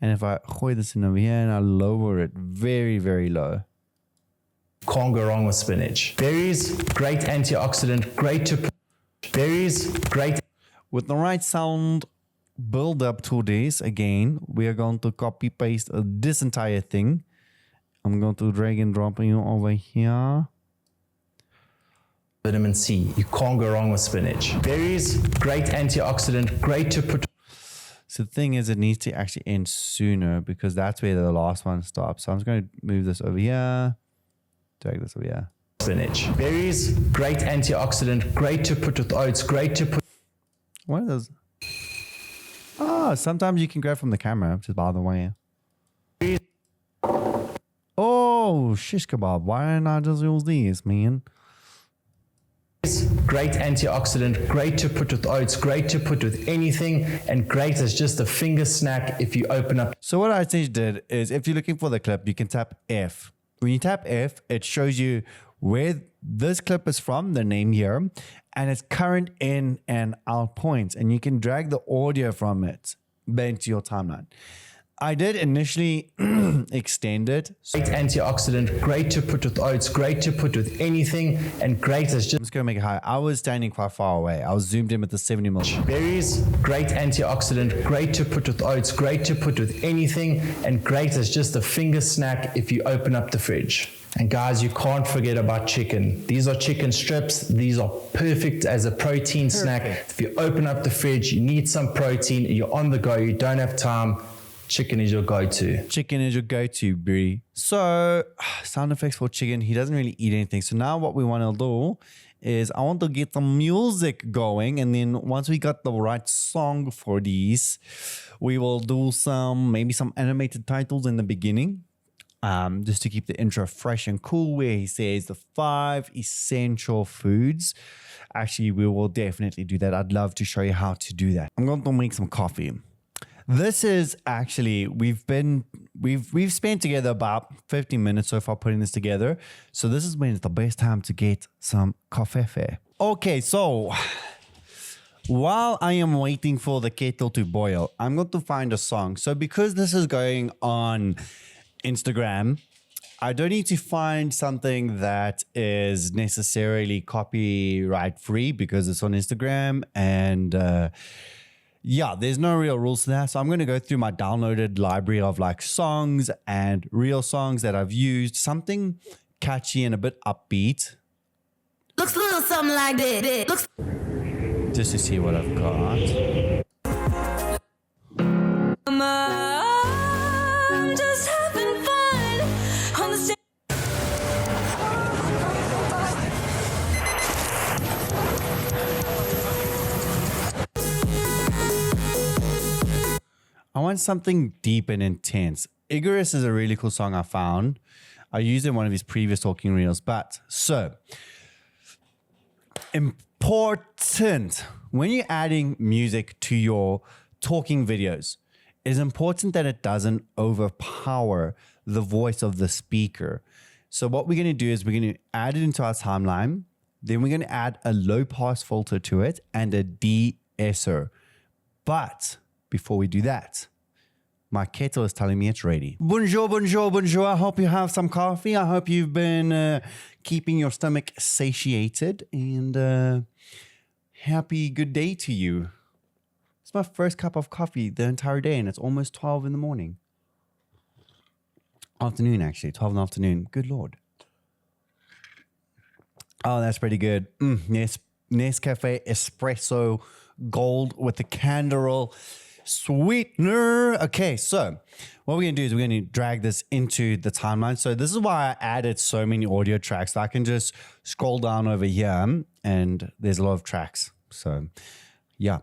And if I gooi this in over here and I lower it very, very low. Can't go wrong with spinach. Berries, great antioxidant, great to... Berries, great... With the right sound build up to this, again, we are going to copy paste this entire thing. I'm going to drag and drop you over here. Vitamin C, you can't go wrong with spinach. Berries, great antioxidant, great to put... So the thing is, it needs to actually end sooner, because that's where the last one stops. So I'm just going to move this over here. Drag this over here. Spinach. Berries, great antioxidant, great to put with oats, great to put... What are those? Ah, sometimes you can grab from the camera, just by the way. Oh, shish kebab. Why didn't I just use these, man? Great antioxidant, great to put with oats, great to put with anything, and great as just a finger snack if you open up. So what I essentially did is, if you're looking for the clip, you can tap F. When you tap F, it shows you where this clip is from, the name here, and its current in and out points, and you can drag the audio from it back to your timeline. I did initially extend it. Great antioxidant, great to put with oats, great to put with anything, and great as just... I'm just going to make it high. I was standing quite far away. I was zoomed in with the 70mm. Berries, great antioxidant, great to put with oats, great to put with anything, and great as just a finger snack if you open up the fridge. And guys, you can't forget about chicken. These are chicken strips. These are perfect as a protein snack. If you open up the fridge, you need some protein, you're on the go, you don't have time, chicken is your go-to. Chicken is your go-to, Brie. So, sound effects for chicken. He doesn't really eat anything. So now what we want to do is, I want to get the music going. And then once we got the right song for these, we will do maybe some animated titles in the beginning. Just to keep the intro fresh and cool, where he says the 5 essential foods. Actually, we will definitely do that. I'd love to show you how to do that. I'm going to make some coffee. This is actually, we've spent together about 15 minutes so far putting this together. So this is when it's the best time to get some coffee. Okay, so while I am waiting for the kettle to boil, I'm going to find a song. So because this is going on Instagram, I don't need to find something that is necessarily copyright free, because it's on Instagram, and yeah, there's no real rules to that. So I'm going to go through my downloaded library of like songs and real songs that I've used, something catchy and a bit upbeat. Looks a little something like this. Looks Just to see what I've got. I'm just having fun on the stage. I want something deep and intense. Icarus is a really cool song I found. I used it in one of his previous talking reels. But so important when you're adding music to your talking videos, it's important that it doesn't overpower the voice of the speaker. So what we're going to do is we're going to add it into our timeline. Then we're going to add a low pass filter to it and a de-esser. But before we do that, my kettle is telling me it's ready. Bonjour, bonjour, bonjour. I hope you have some coffee. I hope you've been keeping your stomach satiated, and happy good day to you. It's my first cup of coffee the entire day, and it's almost 12 in the morning. Afternoon, actually. 12 in the afternoon. Good Lord. Oh, that's pretty good. Nescafe Espresso Gold with the Canderel sweetener. Okay, so what we're going to do is we're going to drag this into the timeline. So this is why I added so many audio tracks. So I can just scroll down over here and there's a lot of tracks. So yeah,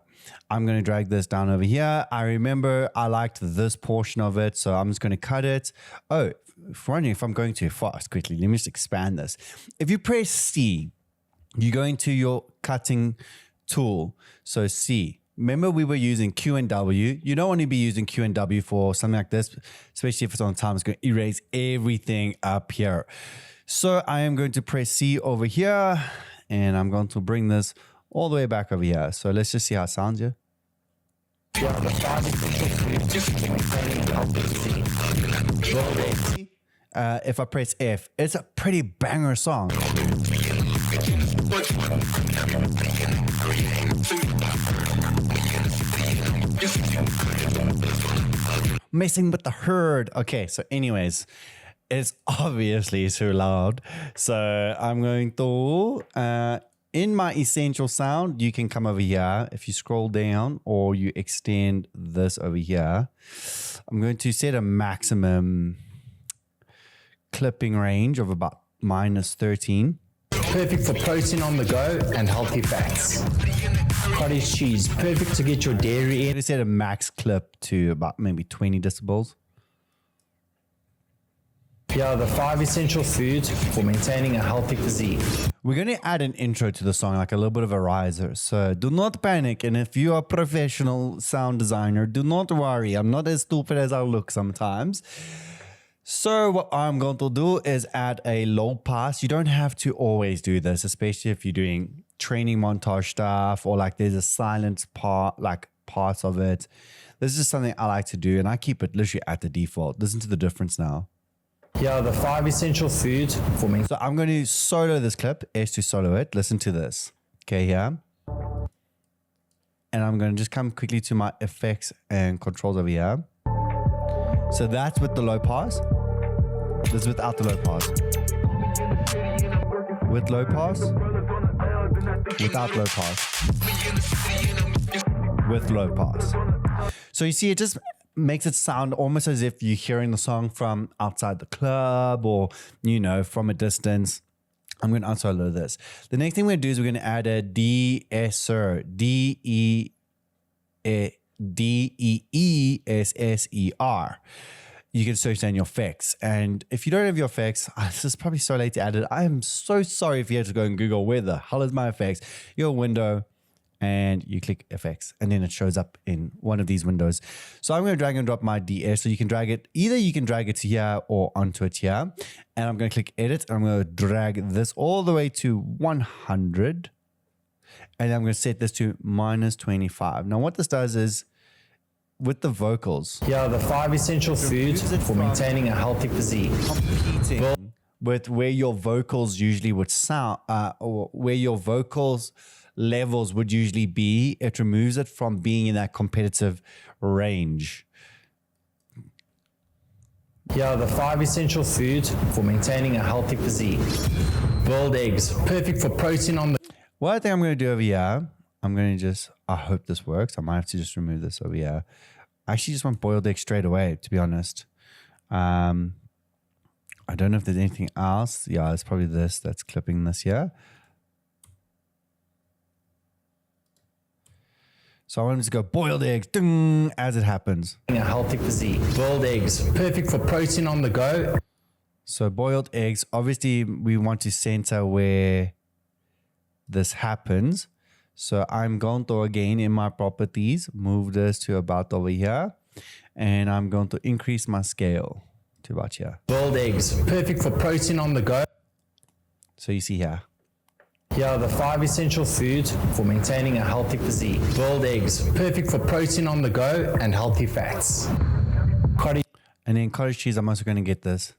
I'm going to drag this down over here. I remember I liked this portion of it, so I'm just going to cut it. Oh, if I'm going too fast, quickly, let me just expand this. If you press C, you go into your cutting tool. So C. Remember we were using Q and W. You don't want to be using Q and W for something like this, especially if it's on time. It's going to erase everything up here. So I am going to press C over here, and I'm going to bring this all the way back over here. So let's just see how it sounds here. If I press F, it's a pretty banger song. Messing with the herd. Okay, so anyways, it's obviously too loud. So I'm going to, in my essential sound, you can come over here. If you scroll down or you extend this over here, I'm going to set a maximum clipping range of about -13. Perfect for protein on the go and healthy fats. Cottage cheese, perfect to get your dairy in. I set a max clip to about maybe 20 decibels. Here are the 5 essential foods for maintaining a healthy physique. We're going to add an intro to the song, like a little bit of a riser. So do not panic. And if you are a professional sound designer, do not worry. I'm not as stupid as I look sometimes. So what I'm going to do is add a low pass. You don't have to always do this, especially if you're doing training montage stuff or like there's a silent part, like parts of it. This is something I like to do, and I keep it literally at the default. Listen to the difference now. Here are the 5 essential foods for maintaining. So I'm going to solo this clip, S to solo it. Listen to this. Okay, here. And I'm going to just come quickly to my effects and controls over here. So that's with the low pass. This is without the low pass. With low pass. Without low pass. With low pass. So you see, it just makes it sound almost as if you're hearing the song from outside the club or, you know, from a distance. I'm going to unsolo this. The next thing we're going to do is we're going to add a de-esser. D-E-E-S-S-E-R. You can search down your effects. And if you don't have your effects, this is probably so late to add it. I am so sorry if you had to go and Google where the hell is my effects. Your window, and you click effects, and then it shows up in one of these windows. So I'm going to drag and drop my DS. So you can drag it, either you can drag it to here or onto it here. And I'm going to click edit. And I'm going to drag this all the way to 100. And I'm going to set this to -25. Now what this does is, with the vocals, Here are the 5 essential foods for maintaining a healthy physique. competing with where your vocals usually would sound, or where your vocals levels would usually be, it removes it from being in that competitive range. Here are the 5 essential foods for maintaining a healthy physique. Boiled eggs, perfect for protein on the. What I think I'm going to do over here, I'm going to just, I hope this works. I might have to just remove this over here. I actually just want boiled eggs straight away, to be honest. I don't know if there's anything else. Yeah, it's probably this that's clipping this here. So I want to go boiled eggs, ding, as it happens. A healthy physique. Boiled eggs, perfect for protein on the go. So boiled eggs, obviously we want to center where this happens. So I'm going to, again, in my properties, move this to about over here. And I'm going to increase my scale to about here. Boiled eggs, perfect for protein on the go. So you see here. Here are the 5 essential foods for maintaining a healthy physique. Boiled eggs, perfect for protein on the go and healthy fats. Cottage And then cottage cheese, I'm also going to get this.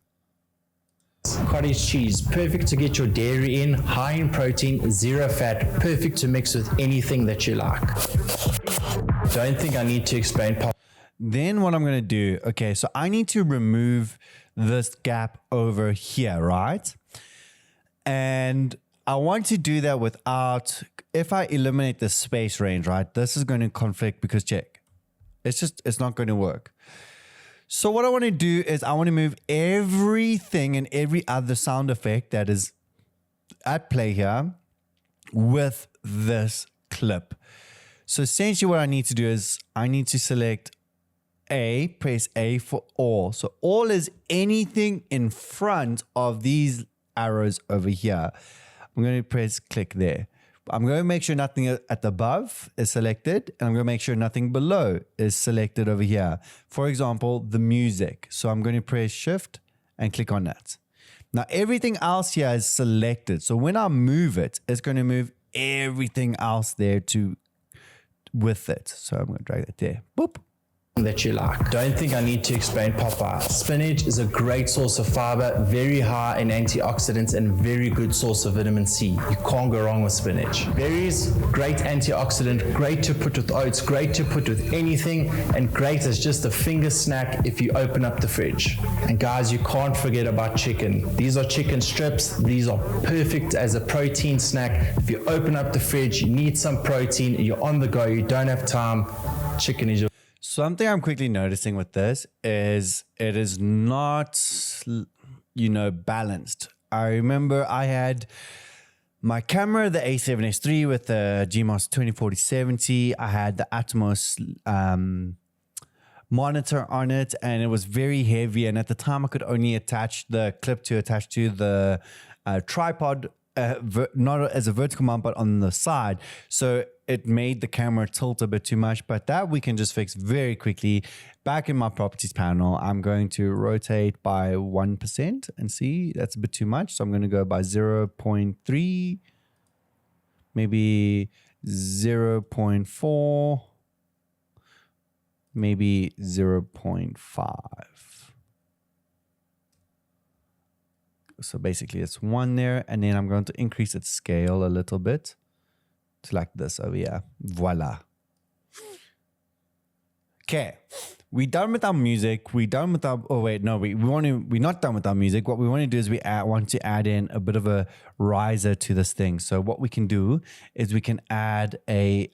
Cottage cheese, perfect to get your dairy in, high in protein, zero fat, perfect to mix with anything that you like. Don't think I need to explain Then what I'm going to do, okay, so I need to remove this gap over here, right? And I want to do that without, if I eliminate the space range, right? This is going to conflict because check, it's not going to work. So what I want to do is I want to move everything and every other sound effect that is at play here with this clip. So essentially what I need to do is I need to select A, press A for all. So all is anything in front of these arrows over here. I'm going to press click there. I'm going to make sure nothing at the above is selected, and I'm going to make sure nothing below is selected over here. For example, the music. So I'm going to press shift and click on that. Now everything else here is selected. So when I move it, it's going to move everything else there with it. So I'm going to drag that there. Boop. that you like. Don't think I need to explain Popeye. Spinach is a great source of fiber, very high in antioxidants and very good source of vitamin C. You can't go wrong with spinach. Berries, great antioxidant, great to put with oats, great to put with anything, and great as just a finger snack if you open up the fridge. And guys, you can't forget about chicken. These are chicken strips. These are perfect as a protein snack. If you open up the fridge, you need some protein, you're on the go, you don't have time, chicken is your Something I'm quickly noticing with this is it is not, balanced. I remember I had my camera, the A7S III with the GMOS 2040-70. I had the Atmos monitor on it, and it was very heavy. And at the time, I could only attach the clip to attach to the tripod, not as a vertical mount, but on the side. So it made the camera tilt a bit too much, but that we can just fix very quickly. Back in my properties panel, I'm going to rotate by 1% and see that's a bit too much. So I'm going to go by 0.3, maybe 0.4, maybe 0.5. So basically it's 1 there, and then I'm going to increase its scale a little bit to like this over here. Voila. Okay, we're done with our music. We're done with our, we're not done with our music. What we want to do is want to add in a bit of a riser to this thing. So what we can do is we can add a,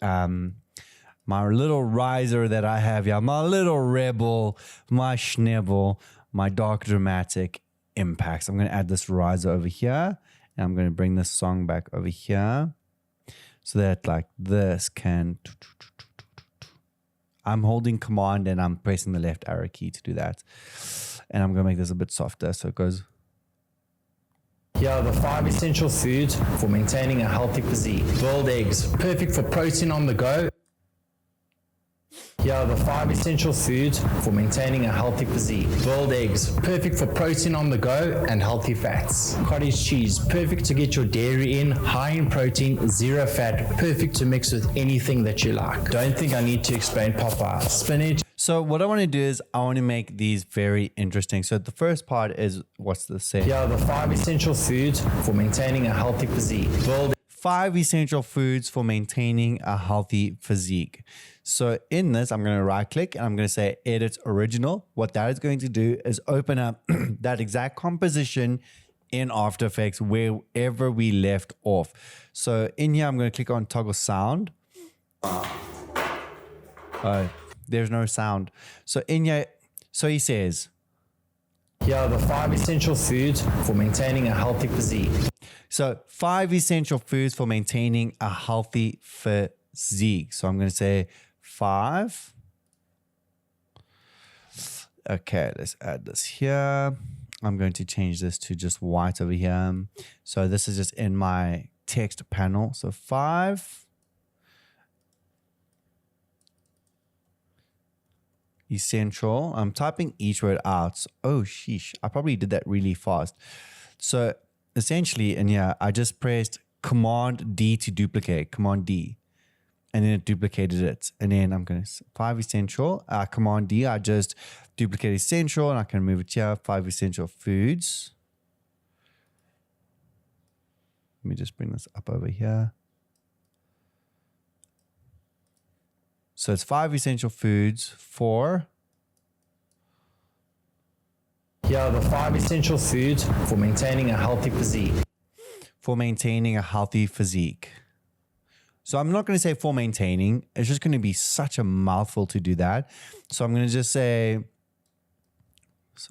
my little riser that I have here, my little rebel, my schnibble, my dark dramatic impacts. I'm going to add this riser over here, and I'm going to bring this song back over here so that like this can, I'm holding command and I'm pressing the left arrow key to do that. And I'm going to make this a bit softer. So it goes. Here are the 5 essential foods for maintaining a healthy physique. Boiled eggs, perfect for protein on the go. Here are the 5 essential foods for maintaining a healthy physique. Boiled eggs, perfect for protein on the go and healthy fats. Cottage cheese, perfect to get your dairy in, high in protein, zero fat, perfect to mix with anything that you like. Don't think I need to explain Popeye. Spinach. So what I want to do is I want to make these very interesting. So the first part is, what's the say? Here are the 5 essential foods for maintaining a healthy physique. Boiled 5 essential foods for maintaining a healthy physique. So in this, I'm going to right click and I'm going to say edit original. What that is going to do is open up that exact composition in After Effects wherever we left off. So in here, I'm going to click on toggle sound. There's no sound. So in here, so he says, Here are the 5 essential foods for maintaining a healthy physique. So 5 essential foods for maintaining a healthy physique. So I'm going to say 5. Okay, let's add this here. I'm going to change this to just white over here. So this is just in my text panel. So 5 essential. I'm typing each word out. So, oh, sheesh. I probably did that really fast. So essentially, and yeah, I just pressed Command D to duplicate, Command D. And then it duplicated it. And then I'm going to 5 essential, Command D, I just duplicate essential and I can move it here, 5 essential foods. Let me just bring this up over here. So it's 5 essential foods for. Here are the 5 essential foods for maintaining a healthy physique. For maintaining a healthy physique. So I'm not going to say for maintaining. It's just going to be such a mouthful to do that. So I'm going to just say,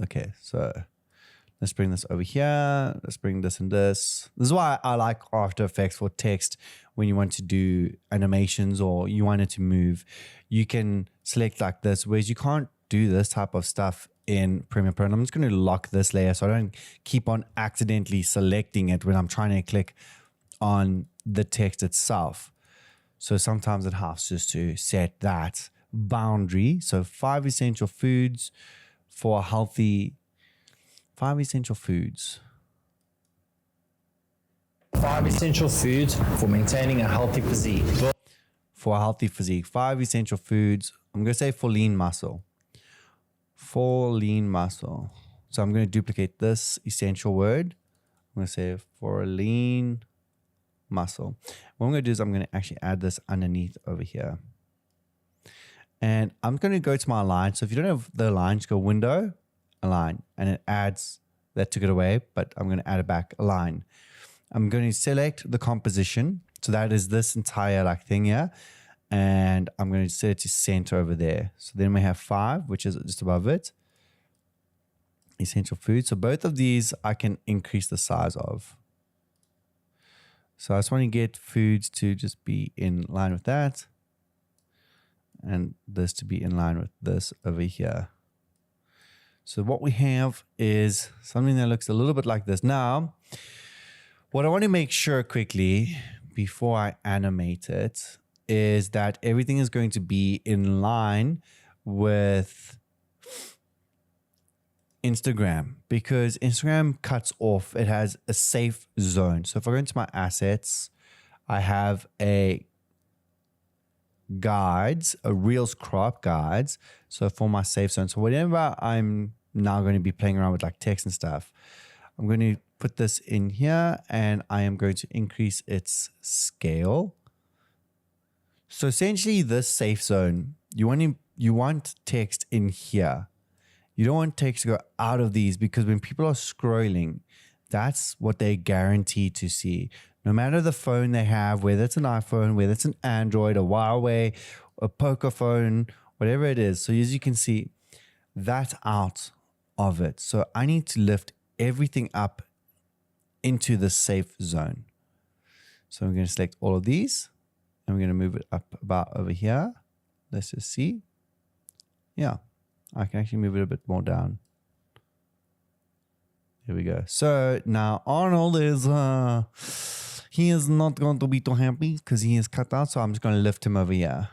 okay, so let's bring this over here. Let's bring this and this. This is why I like After Effects for text when you want to do animations or you want it to move. You can select like this, whereas you can't do this type of stuff in Premiere Pro. And I'm just going to lock this layer so I don't keep on accidentally selecting it when I'm trying to click on the text itself. So sometimes it helps just to set that boundary. So 5 essential foods for a healthy, 5 essential foods. 5 essential foods for maintaining a healthy physique. For a healthy physique, 5 essential foods. I'm going to say for lean muscle. For lean muscle. So I'm going to duplicate this essential word. I'm going to say for a lean muscle. What I'm going to do is I'm going to actually add this underneath over here. And I'm going to go to my align. So if you don't have the align, just go window, align, and it adds that, took it away, but I'm going to add it back, align. I'm going to select the composition. So that is this entire like thing here. And I'm going to set it to center over there. So then we have 5, which is just above it. Essential food. So both of these I can increase the size of. So I just want to get foods to just be in line with that. And this to be in line with this over here. So what we have is something that looks a little bit like this. Now, what I want to make sure quickly before I animate it is that everything is going to be in line with Instagram, because Instagram cuts off, it has a safe zone. So if I go into my assets, I have a guides, a Reels crop guides. So for my safe zone, so whenever I'm now going to be playing around with like text and stuff, I'm going to put this in here and I am going to increase its scale. So essentially this safe zone, you want text in here. You don't want text to go out of these, because when people are scrolling, that's what they guarantee to see. No matter the phone they have, whether it's an iPhone, whether it's an Android, a Huawei, a Poco phone, whatever it is. So as you can see, that's out of it. So I need to lift everything up into the safe zone. So I'm going to select all of these and we're going to move it up about over here. Let's just see. Yeah. I can actually move it a bit more down. Here we go. So now Arnold is, he is not going to be too happy because he is cut out. So I'm just going to lift him over here.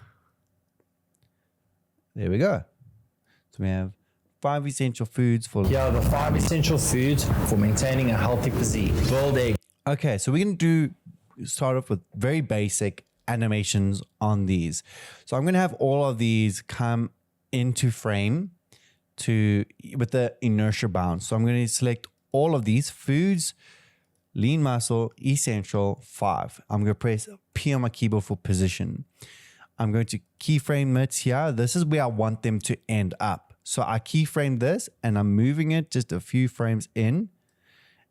There we go. So we have 5 essential foods for... Here are the 5 essential foods for maintaining a healthy physique. Boiled egg. Okay, so we're going to start off with very basic animations on these. So I'm going to have all of these come into frame with the inertia bound. So I'm going to select all of these foods, lean muscle, essential, 5. I'm going to press P on my keyboard for position. I'm going to keyframe it here. This is where I want them to end up. So I keyframe this and I'm moving it just a few frames in.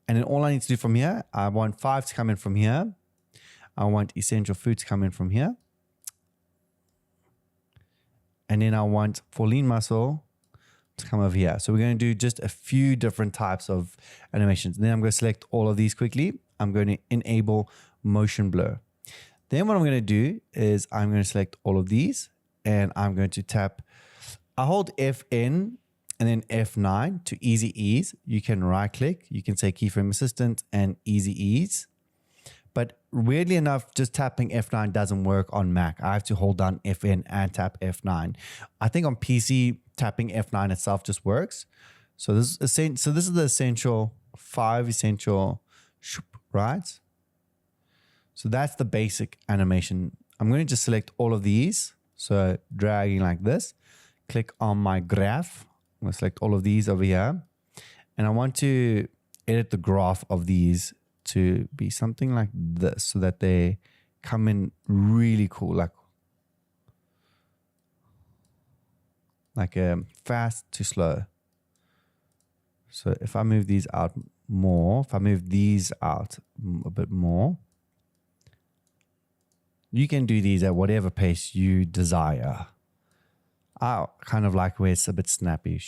And then all I need to do from here, I want 5 to come in from here. I want essential food to come in from here. And then I want for lean muscle to come over here. So we're going to do just a few different types of animations. And then I'm going to select all of these quickly. I'm going to enable motion blur. Then what I'm going to do is I'm going to select all of these and I'm going to tap, I hold Fn and then F9 to easy ease. You can right click, you can say keyframe assistant and easy ease. But weirdly enough, just tapping F9 doesn't work on Mac. I have to hold down Fn and tap F9. I think on PC, tapping F9 itself just works. So this is the essential 5 essential, right? So that's the basic animation. I'm going to just select all of these. So dragging like this, click on my graph. I'm going to select all of these over here. And I want to edit the graph of these to be something like this so that they come in really cool, like a fast to slow. So if I move these out more, if I move these out a bit more, you can do these at whatever pace you desire. I kind of like where it's a bit snappy.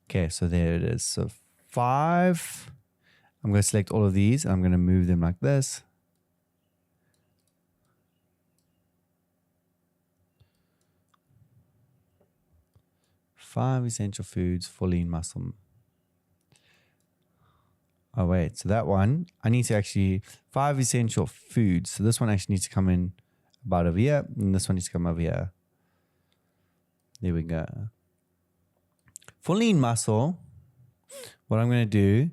Okay, so there it is. So 5. I'm going to select all of these and I'm going to move them like this. Five essential foods for lean muscle. Oh, wait. So that one, I need to actually, 5 essential foods. So this one actually needs to come in about over here. And this one needs to come over here. There we go. For lean muscle, what I'm going to do,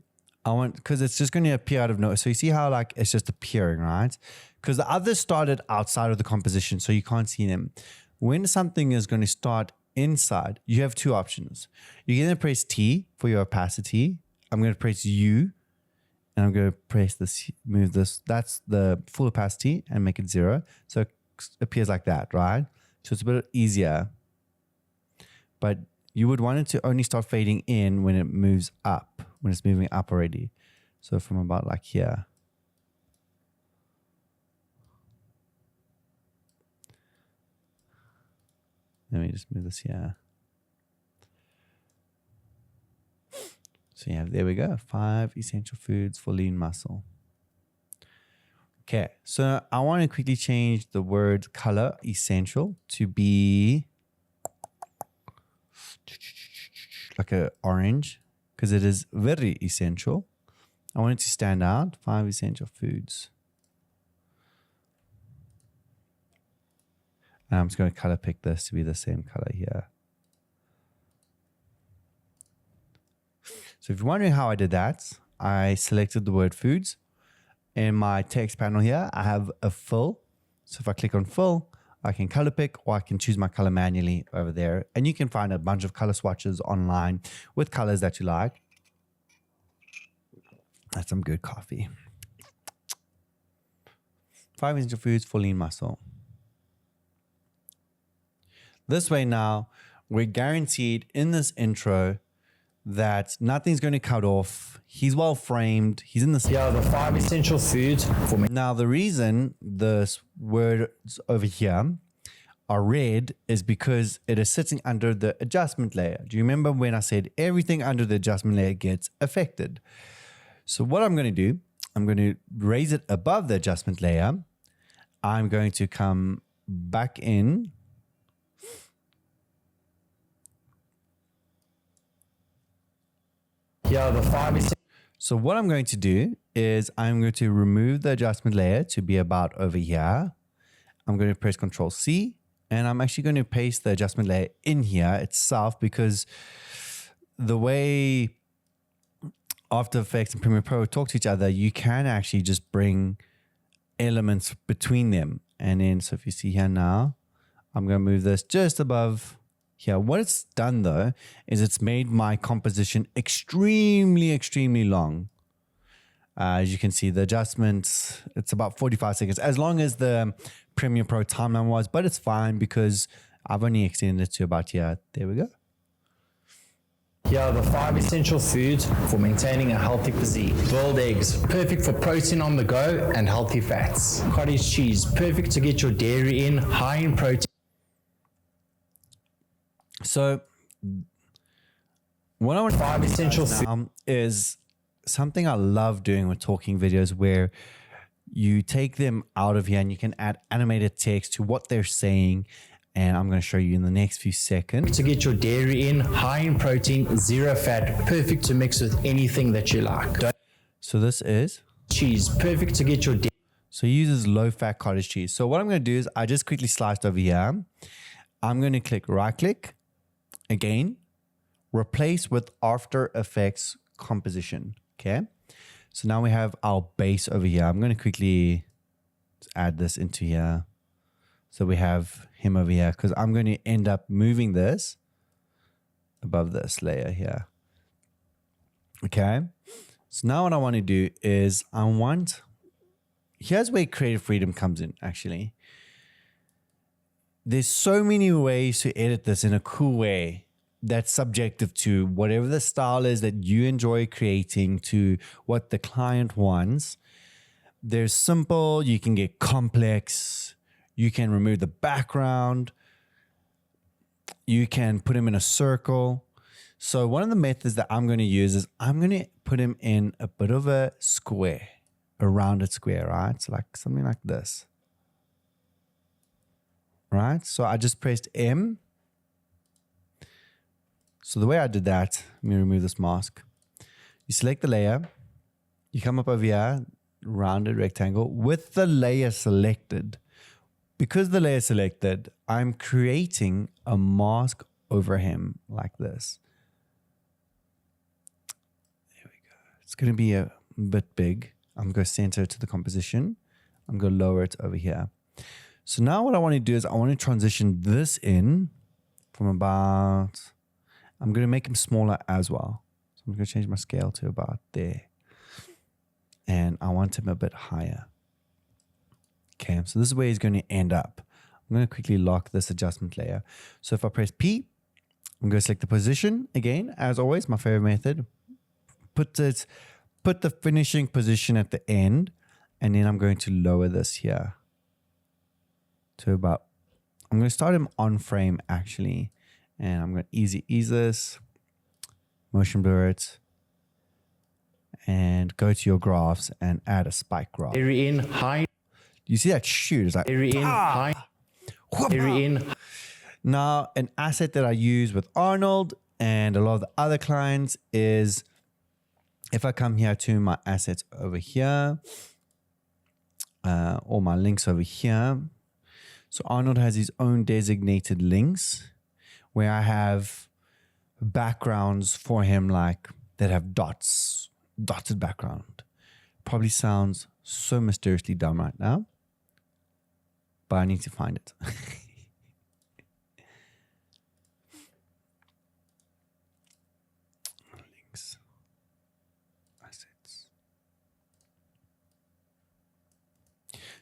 because it's just going to appear out of nowhere. So you see how like it's just appearing, right? Because the others started outside of the composition, so you can't see them. When something is going to start inside, you have 2 options. You can either press T for your opacity. I'm going to press U. And I'm going to press this, move this. That's the full opacity and make it 0. So it appears like that, right? So it's a bit easier. But you would want it to only start fading in when it moves up, when it's moving up already. So from about like here. Let me just move this here. So yeah, there we go. 5 essential foods for lean muscle. Okay, so I want to quickly change the word color essential to be like a orange because it is very essential. I want it to stand out. 5 essential foods. And I'm just going to color pick this to be the same color here. So if you're wondering how I did that, I selected the word foods. In my text panel here, I have a fill. So if I click on fill, I can color pick or I can choose my color manually over there. And you can find a bunch of color swatches online with colors that you like. That's some good coffee. 5 essential foods for lean muscle. This way now, we're guaranteed in this intro that nothing's going to cut off. He's well framed. He's in the... Here are the 5 essential foods for me. Now, the reason the words over here are red is because it is sitting under the adjustment layer. Do you remember when I said everything under the adjustment layer gets affected? So what I'm going to do, I'm going to raise it above the adjustment layer. I'm going to come back in. Here are the 5 essential. So what I'm going to do is I'm going to remove the adjustment layer to be about over here. I'm going to press Control C and I'm actually going to paste the adjustment layer in here itself because the way After Effects and Premiere Pro talk to each other, you can actually just bring elements between them. And then, so if you see here now, I'm going to move this just above here. What it's done though, is it's made my composition extremely long. As you can see, the adjustments, it's about 45 seconds, as long as the Premiere Pro timeline was, but it's fine because I've only extended it to about here. There we go. Here are the 5 essential foods for maintaining a healthy physique. Boiled eggs, perfect for protein on the go and healthy fats. Cottage cheese, perfect to get your dairy in, high in protein. So what I want 5 essential foods is something I love doing with talking videos where you take them out of here and you can add animated text to what they're saying. And I'm going to show you in the next few seconds. To get your dairy in, high in protein, 0 fat, perfect to mix with anything that you like. So this is Cheese, perfect to get your dairy. So he uses low-fat cottage cheese. So what I'm going to do is I just quickly sliced over here. I'm going to click right-click again, replace with After Effects composition. Okay. So now we have our base over here. I'm going to quickly Let's add this into here. So we have him over here because I'm going to end up moving this above this layer here. Okay. So now what I want to do is here's where creative freedom comes in actually. There's so many ways to edit this in a cool way that's subjective to whatever the style is that you enjoy creating to what the client wants. There's simple, you can get complex, you can remove the background, you can put him in a circle. So one of the methods that I'm going to use is I'm going to put him in a bit of a square, a rounded square, right? So like something like this. Right? So I just pressed M. So the way I did that, let me remove this mask. You select the layer, you come up over here, rounded rectangle with the layer selected. Because the layer selected, I'm creating a mask over him like this. There we go. It's going to be a bit big. I'm going to center it to the composition. I'm going to lower it over here. So now what I want to do is I want to transition this in from about, I'm going to make him smaller as well. So I'm going to change my scale to about there. And I want him a bit higher. Okay, so this is where he's going to end up. I'm going to quickly lock this adjustment layer. So if I press P, I'm going to select the position again, as always, my favorite method. Put the finishing position at the end, and then I'm going to lower this here to about, I'm going to start him on frame actually, and I'm going to ease this, motion blur it, and go to your graphs and add a spike graph. Area in, high. You see that shoot? It's like, Area in, high. Area in. Now, an asset that I use with Arnold and a lot of the other clients is if I come here to my assets over here, or my links over here. So Arnold has his own designated links where I have backgrounds for him like that have dotted background. Probably sounds so mysteriously dumb right now, but I need to find it. Links, assets.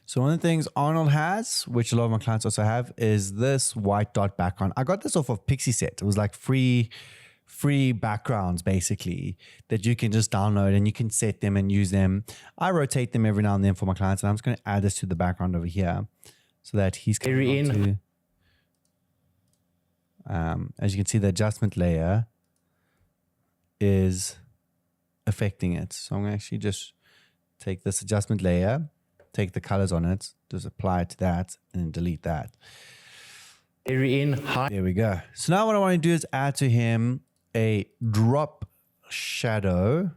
So one of the things Arnold has, which a lot of my clients also have, is this white dot background. I got this off of Pixieset. It was like free backgrounds basically that you can just download and you can set them and use them. I rotate them every now and then for my clients, and I'm just going to add this to the background over here so that he's coming onto, as you can see, the adjustment layer is affecting it. So I'm going to actually just take this adjustment layer, take the colors on it, just apply it to that, and then delete that. Area in, high. There we go. So now what I want to do is add to him a drop shadow.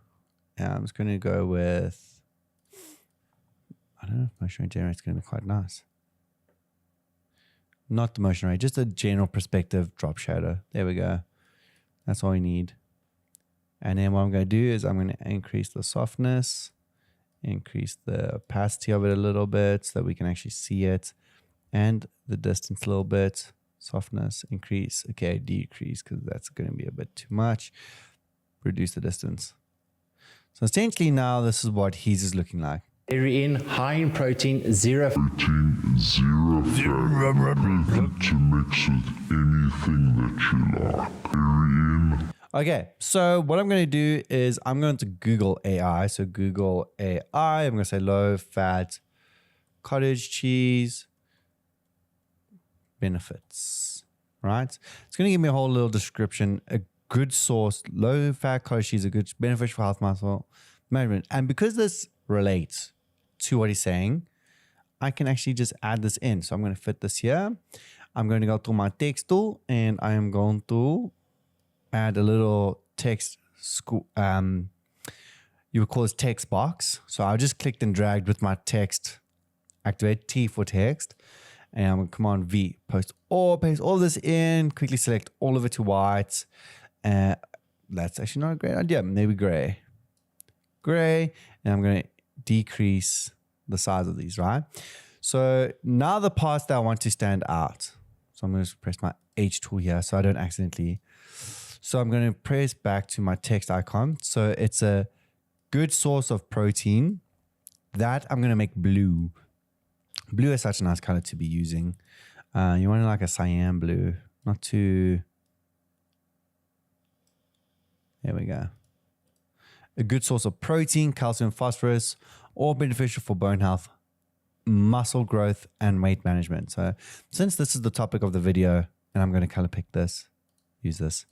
And I'm just going to go with, I don't know if motion ray generator is going to be quite nice. Not the motion ray, just a general perspective drop shadow. There we go. That's all you need. And then what I'm going to do is I'm going to increase the softness, increase the opacity of it a little bit so that we can actually see it, and the distance a little bit. Softness, increase. Okay, decrease because that's going to be a bit too much. Reduce the distance. So essentially now this is what he's is looking like. Area in, high in protein, zero. Protein, zero fat. Perfect to mix with anything that you like. Area in. Okay, so what I'm going to do is I'm going to Google AI. So Google AI, I'm going to say low fat cottage cheese benefits, right? It's going to give me a whole little description, a good source, low fat cottage cheese, a good beneficial for health, muscle management. And because this relates to what he's saying, I can actually just add this in. So I'm going to fit this here. I'm going to go to my text tool and I am going to add a little text, you would call this text box. So I just clicked and dragged with my text, activate T for text, and I'm going to Command V, paste all this in, quickly select all of it to white. That's actually not a great idea. Maybe gray, and I'm going to decrease the size of these, right? So now the parts that I want to stand out. So I'm going to press my H tool here so I don't accidentally. So I'm going to press back to my text icon. So it's a good source of protein that I'm going to make blue. Blue is such a nice color to be using. You want like a cyan blue, not too. There we go. A good source of protein, calcium, phosphorus, all beneficial for bone health, muscle growth, and weight management. So since this is the topic of the video, and I'm going to color pick this, use this.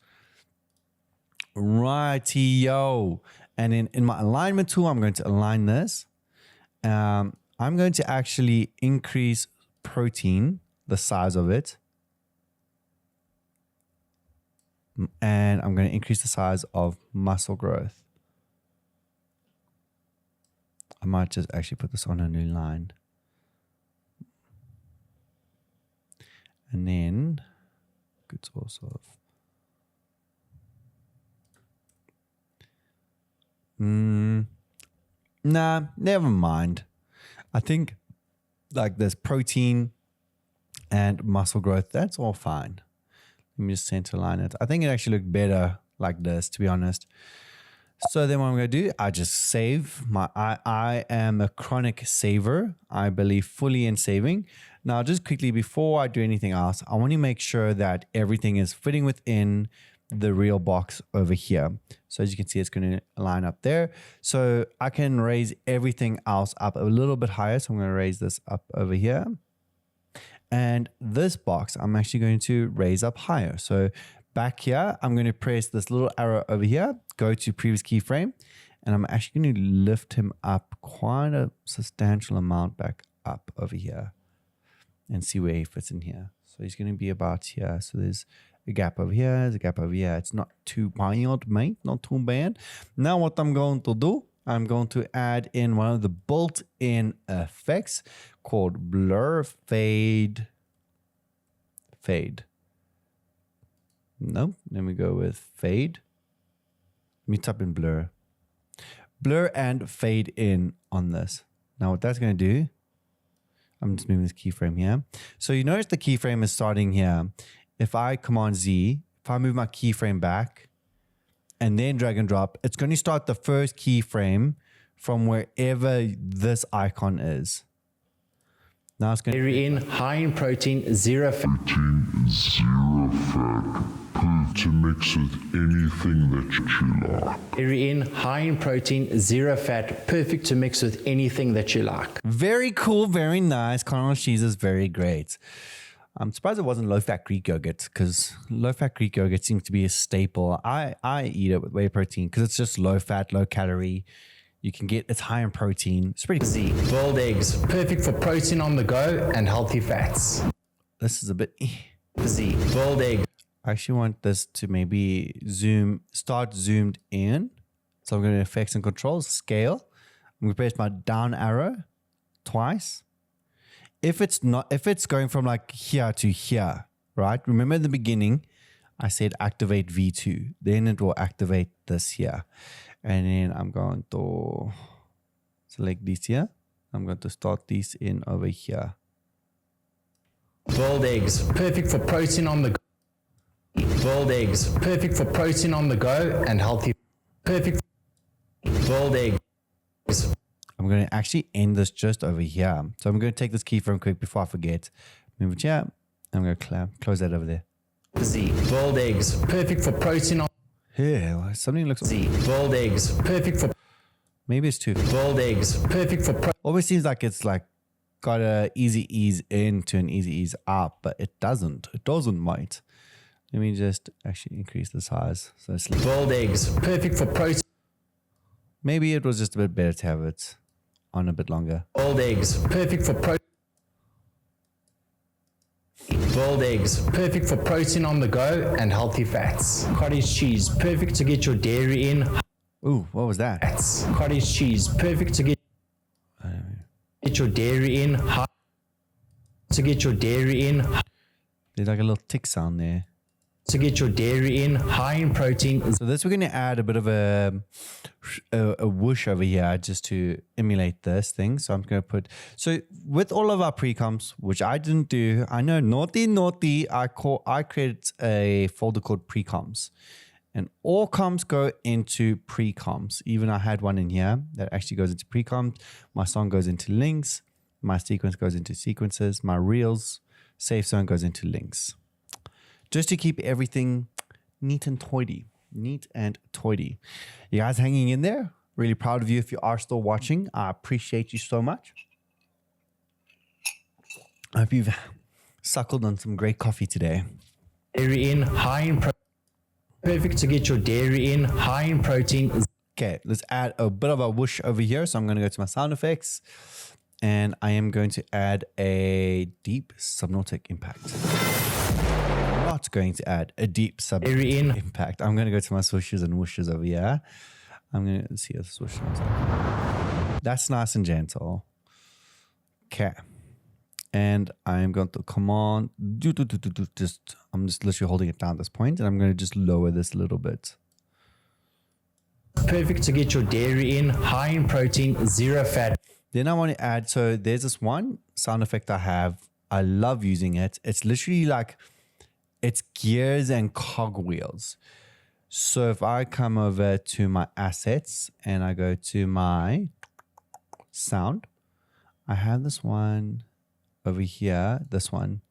Righty-yo. And in my alignment tool, I'm going to align this. I'm going to actually increase protein, the size of it. And I'm going to increase the size of muscle growth. I might just actually put this on a new line. And then, good source of. Nah, never mind. I think like there's protein and muscle growth. That's all fine. Let me just center line it. I think it actually looked better like this, to be honest. So then what I'm going to do, I just save. I am a chronic saver. I believe fully in saving. Now, just quickly, before I do anything else, I want to make sure that everything is fitting within the real box over here. So as you can see, it's going to line up there. So I can raise everything else up a little bit higher. So I'm going to raise this up over here. And this box, I'm actually going to raise up higher. So back here, I'm going to press this little arrow over here, go to previous keyframe, and I'm actually going to lift him up quite a substantial amount back up over here and see where he fits in here. So he's going to be about here. So there's a gap over here, there's a gap over here. It's not too bad, mate, not too bad. Now what I'm going to do, I'm going to add in one of the built-in effects called blur, fade. No, then we go with fade. Let me type in blur. Blur and fade in on this. Now what that's going to do, I'm just moving this keyframe here. So you notice the keyframe is starting here. If I Command Z, if I move my keyframe back and then drag and drop, it's going to start the first keyframe from wherever this icon is. Now it's going Dairy in, high in protein, zero fat. Protein, zero fat. To mix with anything that you like. Dairy in, high in protein, zero fat, perfect to mix with anything that you like. Very cool, very nice. Caramel cheese is very great. I'm surprised it wasn't low-fat Greek yogurt because low-fat Greek yogurt seems to be a staple. I eat it with whey protein because it's just low-fat, low-calorie. You can get, it's high in protein. It's pretty Z, boiled eggs, perfect for protein on the go and healthy fats. This is a bit. Z, boiled egg. I actually want this to maybe start zoomed in. So I'm going to effects and controls, scale. I'm going to press my down arrow twice. If it's going from like here to here, right? Remember in the beginning, I said activate V2. Then it will activate this here. And then I'm going to select this here. I'm going to start this in over here. Boiled eggs, perfect for protein on the go. Boiled eggs, perfect for protein on the go and healthy. Perfect. Boiled eggs. I'm going to actually end this just over here. So I'm going to take this keyframe quick before I forget. Move it here. I'm going to close that over there. Z, boiled eggs, perfect for protein on. Yeah, something looks. Z, boiled eggs, perfect for. Maybe it's two. Boiled eggs, perfect for. Always seems like it's like got a easy ease in to an easy ease out, but it doesn't. It doesn't, mate. Let me just actually increase the size. So it's like, boiled eggs, perfect for protein. maybe it was just a bit better to have it on a bit longer. Boiled eggs, perfect for protein. Boiled eggs, perfect for protein on the go and healthy fats. Cottage cheese, perfect to get your dairy in. Ooh, what was that? Fats. Cottage cheese, perfect to get your dairy in. To get your dairy in. There's like a little tick sound there. to get your dairy in, high in protein. So this, we're going to add a bit of a whoosh over here just to emulate this thing. So I'm going to put, so with all of our pre-comps, which I didn't do, I know naughty, I created a folder called pre-comps. And all comps go into pre-comps. Even I had one in here that actually goes into pre-comps. My song goes into links. My sequence goes into sequences. My reels, safe zone goes into links. Just to keep everything neat and tidy. Neat and tidy. You guys hanging in there? Really proud of you if you are still watching. I appreciate you so much. I hope you've suckled on some great coffee today. Dairy in, high in protein. Perfect to get your dairy in, high in protein. Okay, let's add a bit of a whoosh over here. So I'm going to go to my sound effects. And I am going to add a deep subnautic impact. I'm not going to add a deep subnautic impact. I'm going to go to my swooshes and whooshes over here. I'm going to see a swoosh. That's nice and gentle. Okay. And I'm going to command, I'm just literally holding it down at this point, and I'm going to just lower this a little bit. Perfect to get your dairy in, high in protein, zero fat. Then I want to add, so there's this one sound effect I have. I love using it. It's literally like, it's gears and cogwheels. So if I come over to my assets and I go to my sound, I have this one over here, this one.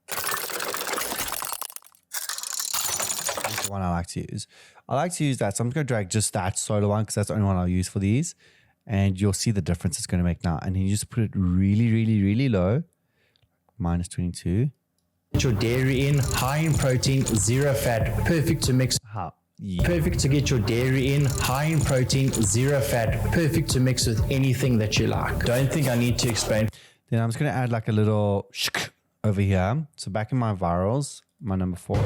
That's the one I like to use. I like to use that. So I'm going to drag just that solo one because that's the only one I'll use for these. And you'll see the difference it's going to make now. And then you just put it really, really, really low. Minus 22. Get your dairy in, high in protein, zero fat. Perfect to mix. Yeah. Perfect to get your dairy in, high in protein, zero fat. Perfect to mix with anything that you like. Don't think I need to explain. Then I'm just going to add like a little shk over here. So back in my virals, my number 4.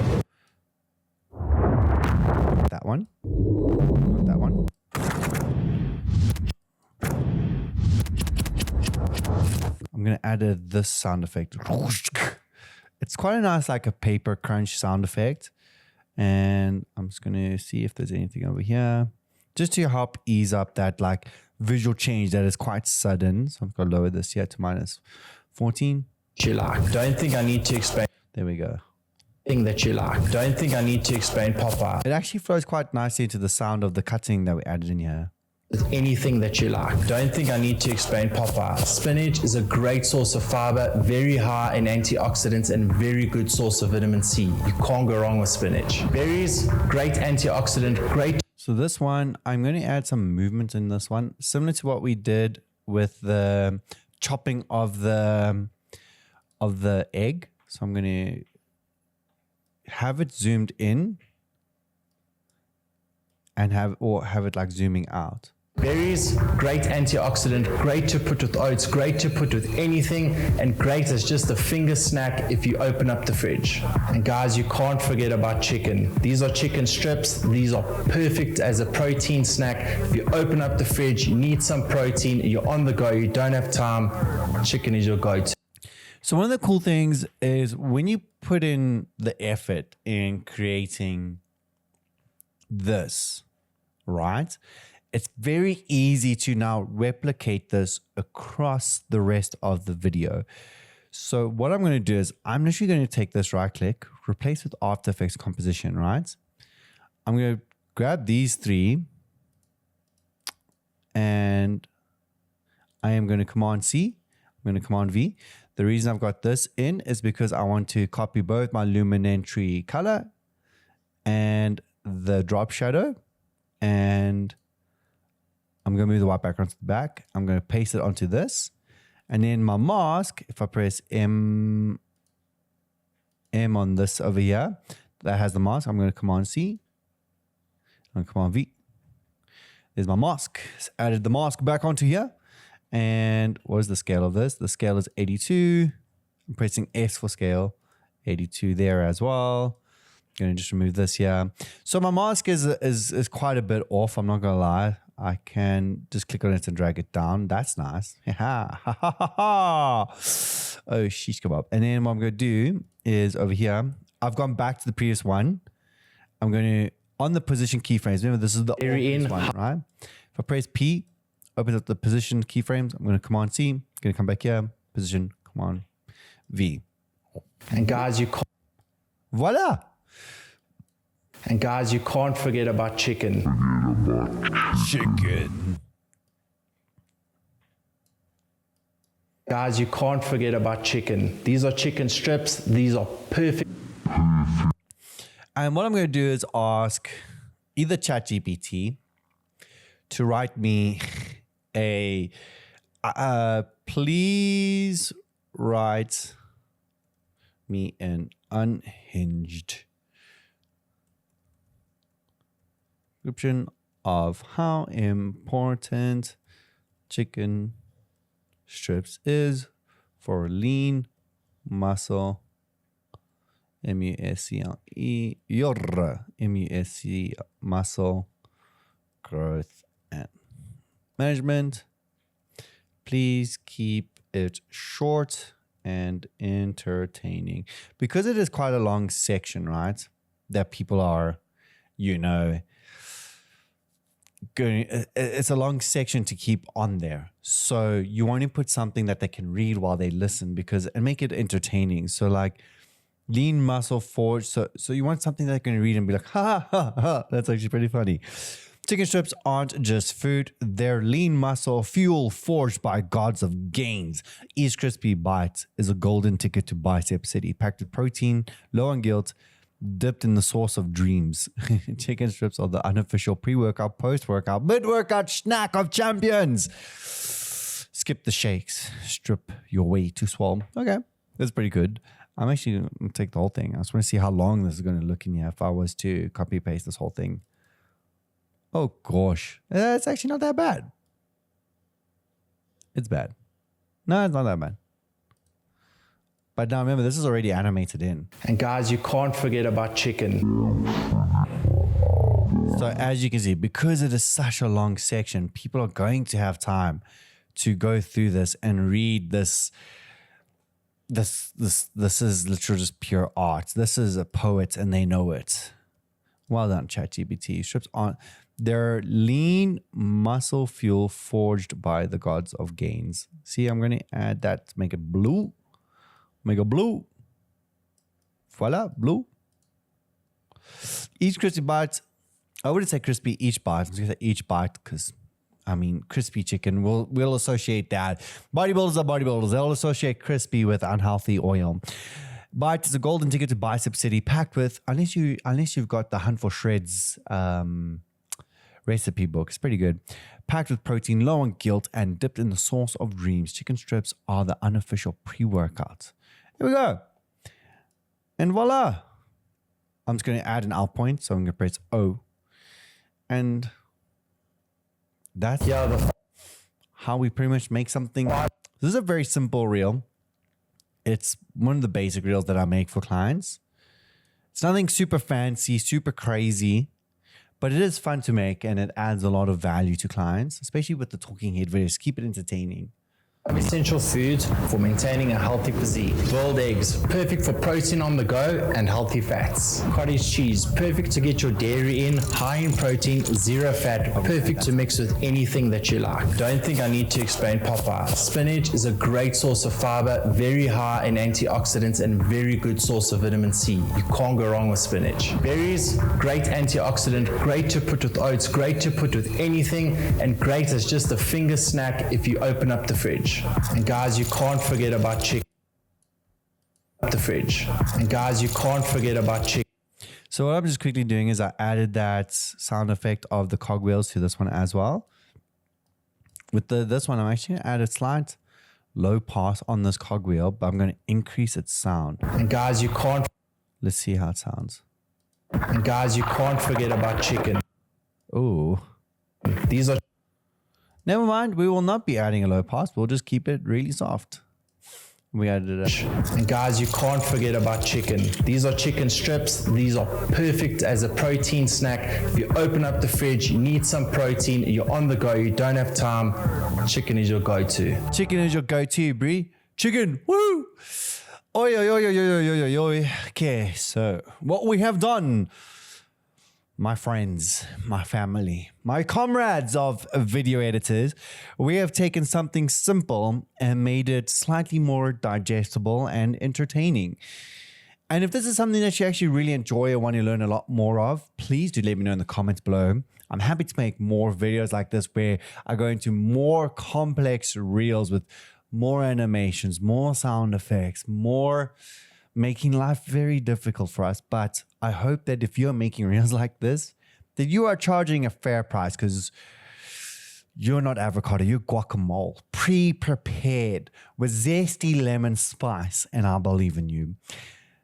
That one. That one. I'm going to add this sound effect. It's quite a nice, like a paper crunch sound effect. And I'm just going to see if there's anything over here. Just to help ease up that like visual change that is quite sudden. So I'm going to lower this here to minus 14. You like. Don't think I need to explain. There we go. Thing that you like. Don't think I need to explain Popeye. It actually flows quite nicely to the sound of the cutting that we added in here. With anything that you like. Don't think I need to explain Popeye. Spinach is a great source of fiber, very high in antioxidants and very good source of vitamin C. You can't go wrong with spinach. Berries, great antioxidant, great. So this one, I'm going to add some movement in this one, similar to what we did with the chopping of the egg. So I'm going to have it zoomed in and have it like zooming out. Berries, great antioxidant, great to put with oats, great to put with anything, and great as just a finger snack if you open up the fridge. And guys, you can't forget about chicken. These are chicken strips. These are perfect as a protein snack. If you open up the fridge, you need some protein, you're on the go, you don't have time, chicken is your go-to. So one of the cool things is when you put in the effort in creating this, right? It's very easy to now replicate this across the rest of the video. So what I'm going to do is I'm literally going to take this right click, replace with After Effects composition, right? I'm going to grab these 3 and I am going to Command C. I'm going to Command V. The reason I've got this in is because I want to copy both my luminantry color and the drop shadow, and I'm going to move the white background to the back. I'm going to paste it onto this. And then my mask, if I press M on this over here, that has the mask. I'm going to Command C. I'm going to Command V. There's my mask. It's added the mask back onto here. And what is the scale of this? The scale is 82. I'm pressing S for scale. 82 there as well. I'm going to just remove this here. So my mask is quite a bit off. I'm not going to lie. I can just click on it and drag it down. That's nice. Oh, sheesh kebab. And then what I'm going to do is over here, I've gone back to the previous one. I'm going to, on the position keyframes, remember this is the previous one, right? If I press P, opens up the position keyframes. I'm going to Command C, going to come back here, position, Command V. And guys, you can't, Voila. and guys, you can't forget about chicken. Chicken. Guys, you can't forget about chicken. These are chicken strips. These are perfect. And what I'm going to do is ask either ChatGPT to write me a, please write me an unhinged description of how important chicken strips is for lean muscle, M-U-S-C-L-E, M-U-S-C muscle growth and management. Please keep it short and entertaining, because it is quite a long section, right? That people are, going, it's a long section to keep on there. So you want to put something that they can read while they listen, and make it entertaining. So like lean muscle forge. So you want something that they can read and be like, ha, ha, ha. That's actually pretty funny. Chicken strips aren't just food. They're lean muscle fuel forged by gods of gains. Each crispy bite is a golden ticket to Bicep City, packed with protein, low on guilt, dipped in the sauce of dreams. Chicken strips are the unofficial pre-workout, post-workout, mid-workout snack of champions. Skip the shakes. Strip your way to swallow. Okay, that's pretty good. I'm actually going to take the whole thing. I just want to see how long this is going to look in here if I was to copy-paste this whole thing. Oh, gosh. It's actually not that bad. It's bad. No, it's not that bad. But now remember, this is already animated in. And guys, you can't forget about chicken. So as you can see, because it is such a long section, people are going to have time to go through this and read this. This is literally just pure art. This is a poet and they know it. Well done, ChatGPT. Strips on. They're lean muscle fuel forged by the gods of gains. See, I'm going to add that to make it blue. Make it blue. Voila, blue. Each crispy bite, I wouldn't say crispy each bite. I'm going to say each bite because, crispy chicken, we'll associate that. Bodybuilders are bodybuilders. They'll associate crispy with unhealthy oil. Bite is a golden ticket to Bicep City, packed with, unless you've got the Hunt for Shreds recipe book. It's pretty good. Packed with protein, low on guilt, and dipped in the sauce of dreams. Chicken strips are the unofficial pre-workout. Here we go. And voila. I'm just going to add an alt point. So I'm going to press O. And that's how we pretty much make something. This is a very simple reel. It's one of the basic reels that I make for clients. It's nothing super fancy, super crazy, but it is fun to make and it adds a lot of value to clients, especially with the talking head videos. Keep it entertaining. Essential foods for maintaining a healthy physique. Boiled eggs, perfect for protein on the go and healthy fats. Cottage cheese, perfect to get your dairy in, high in protein, zero fat, perfect to mix with anything that you like. Don't think I need to explain Popeye. Spinach is a great source of fiber, very high in antioxidants and very good source of vitamin C. You can't go wrong with spinach. Berries, great antioxidant, great to put with oats, great to put with anything, and great as just a finger snack if you open up the fridge. And guys, you can't forget about chicken. The fridge. And guys, you can't forget about chicken. So what I'm just quickly doing is I added that sound effect of the cogwheels to this one as well. With this one, I'm actually going to add a slight low pass on this cogwheel, but I'm going to increase its sound. And guys, you can't. Let's see how it sounds. And guys, you can't forget about chicken. Ooh. These are. Never mind, we will not be adding a low pass. We'll just keep it really soft. We added it. And guys, you can't forget about chicken. These are chicken strips. These are perfect as a protein snack. If you open up the fridge, you need some protein, you're on the go, you don't have time, chicken is your go-to. Chicken is your go-to, Brie. Chicken, woo! Oi, oi, oi, oi, oi, oi, oi, oi. Okay, so what we have done, my friends, my family, my comrades of video editors, we have taken something simple and made it slightly more digestible and entertaining. And if this is something that you actually really enjoy or want to learn a lot more of, please do let me know in the comments below. I'm happy to make more videos like this where I go into more complex reels with more animations, more sound effects, more making life very difficult for us. But I hope that if you're making reels like this, that you are charging a fair price, because you're not avocado, you're guacamole, pre-prepared with zesty lemon spice, and I believe in you.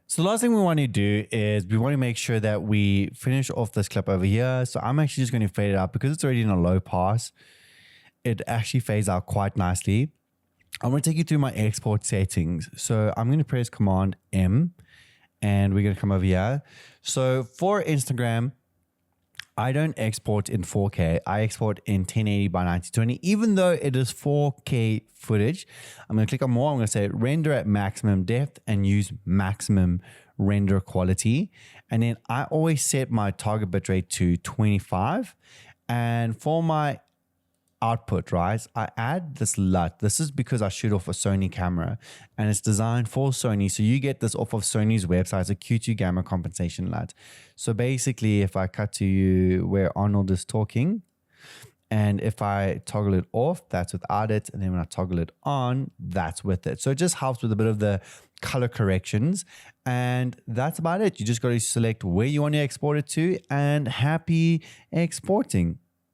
So the last thing we want to do is we want to make sure that we finish off this clip over here. So I'm actually just going to fade it out because it's already in a low pass. It actually fades out quite nicely. I'm going to take you through my export settings. So I'm going to press Command M and we're going to come over here. So for Instagram, I don't export in 4K. I export in 1080 by 1920, even though it is 4K footage. I'm going to click on more. I'm going to say render at maximum depth and use maximum render quality. And then I always set my target bitrate to 25. And for my output, right, I add this LUT. This is because I shoot off a Sony camera and it's designed for Sony. So you get this off of Sony's website. It's a Q2 gamma compensation LUT. So basically, if I cut to you where Arnold is talking, and if I toggle it off, that's without it. And then when I toggle it on, that's with it. So it just helps with a bit of the color corrections. And that's about it. You just got to select where you want to export it to, and happy exporting.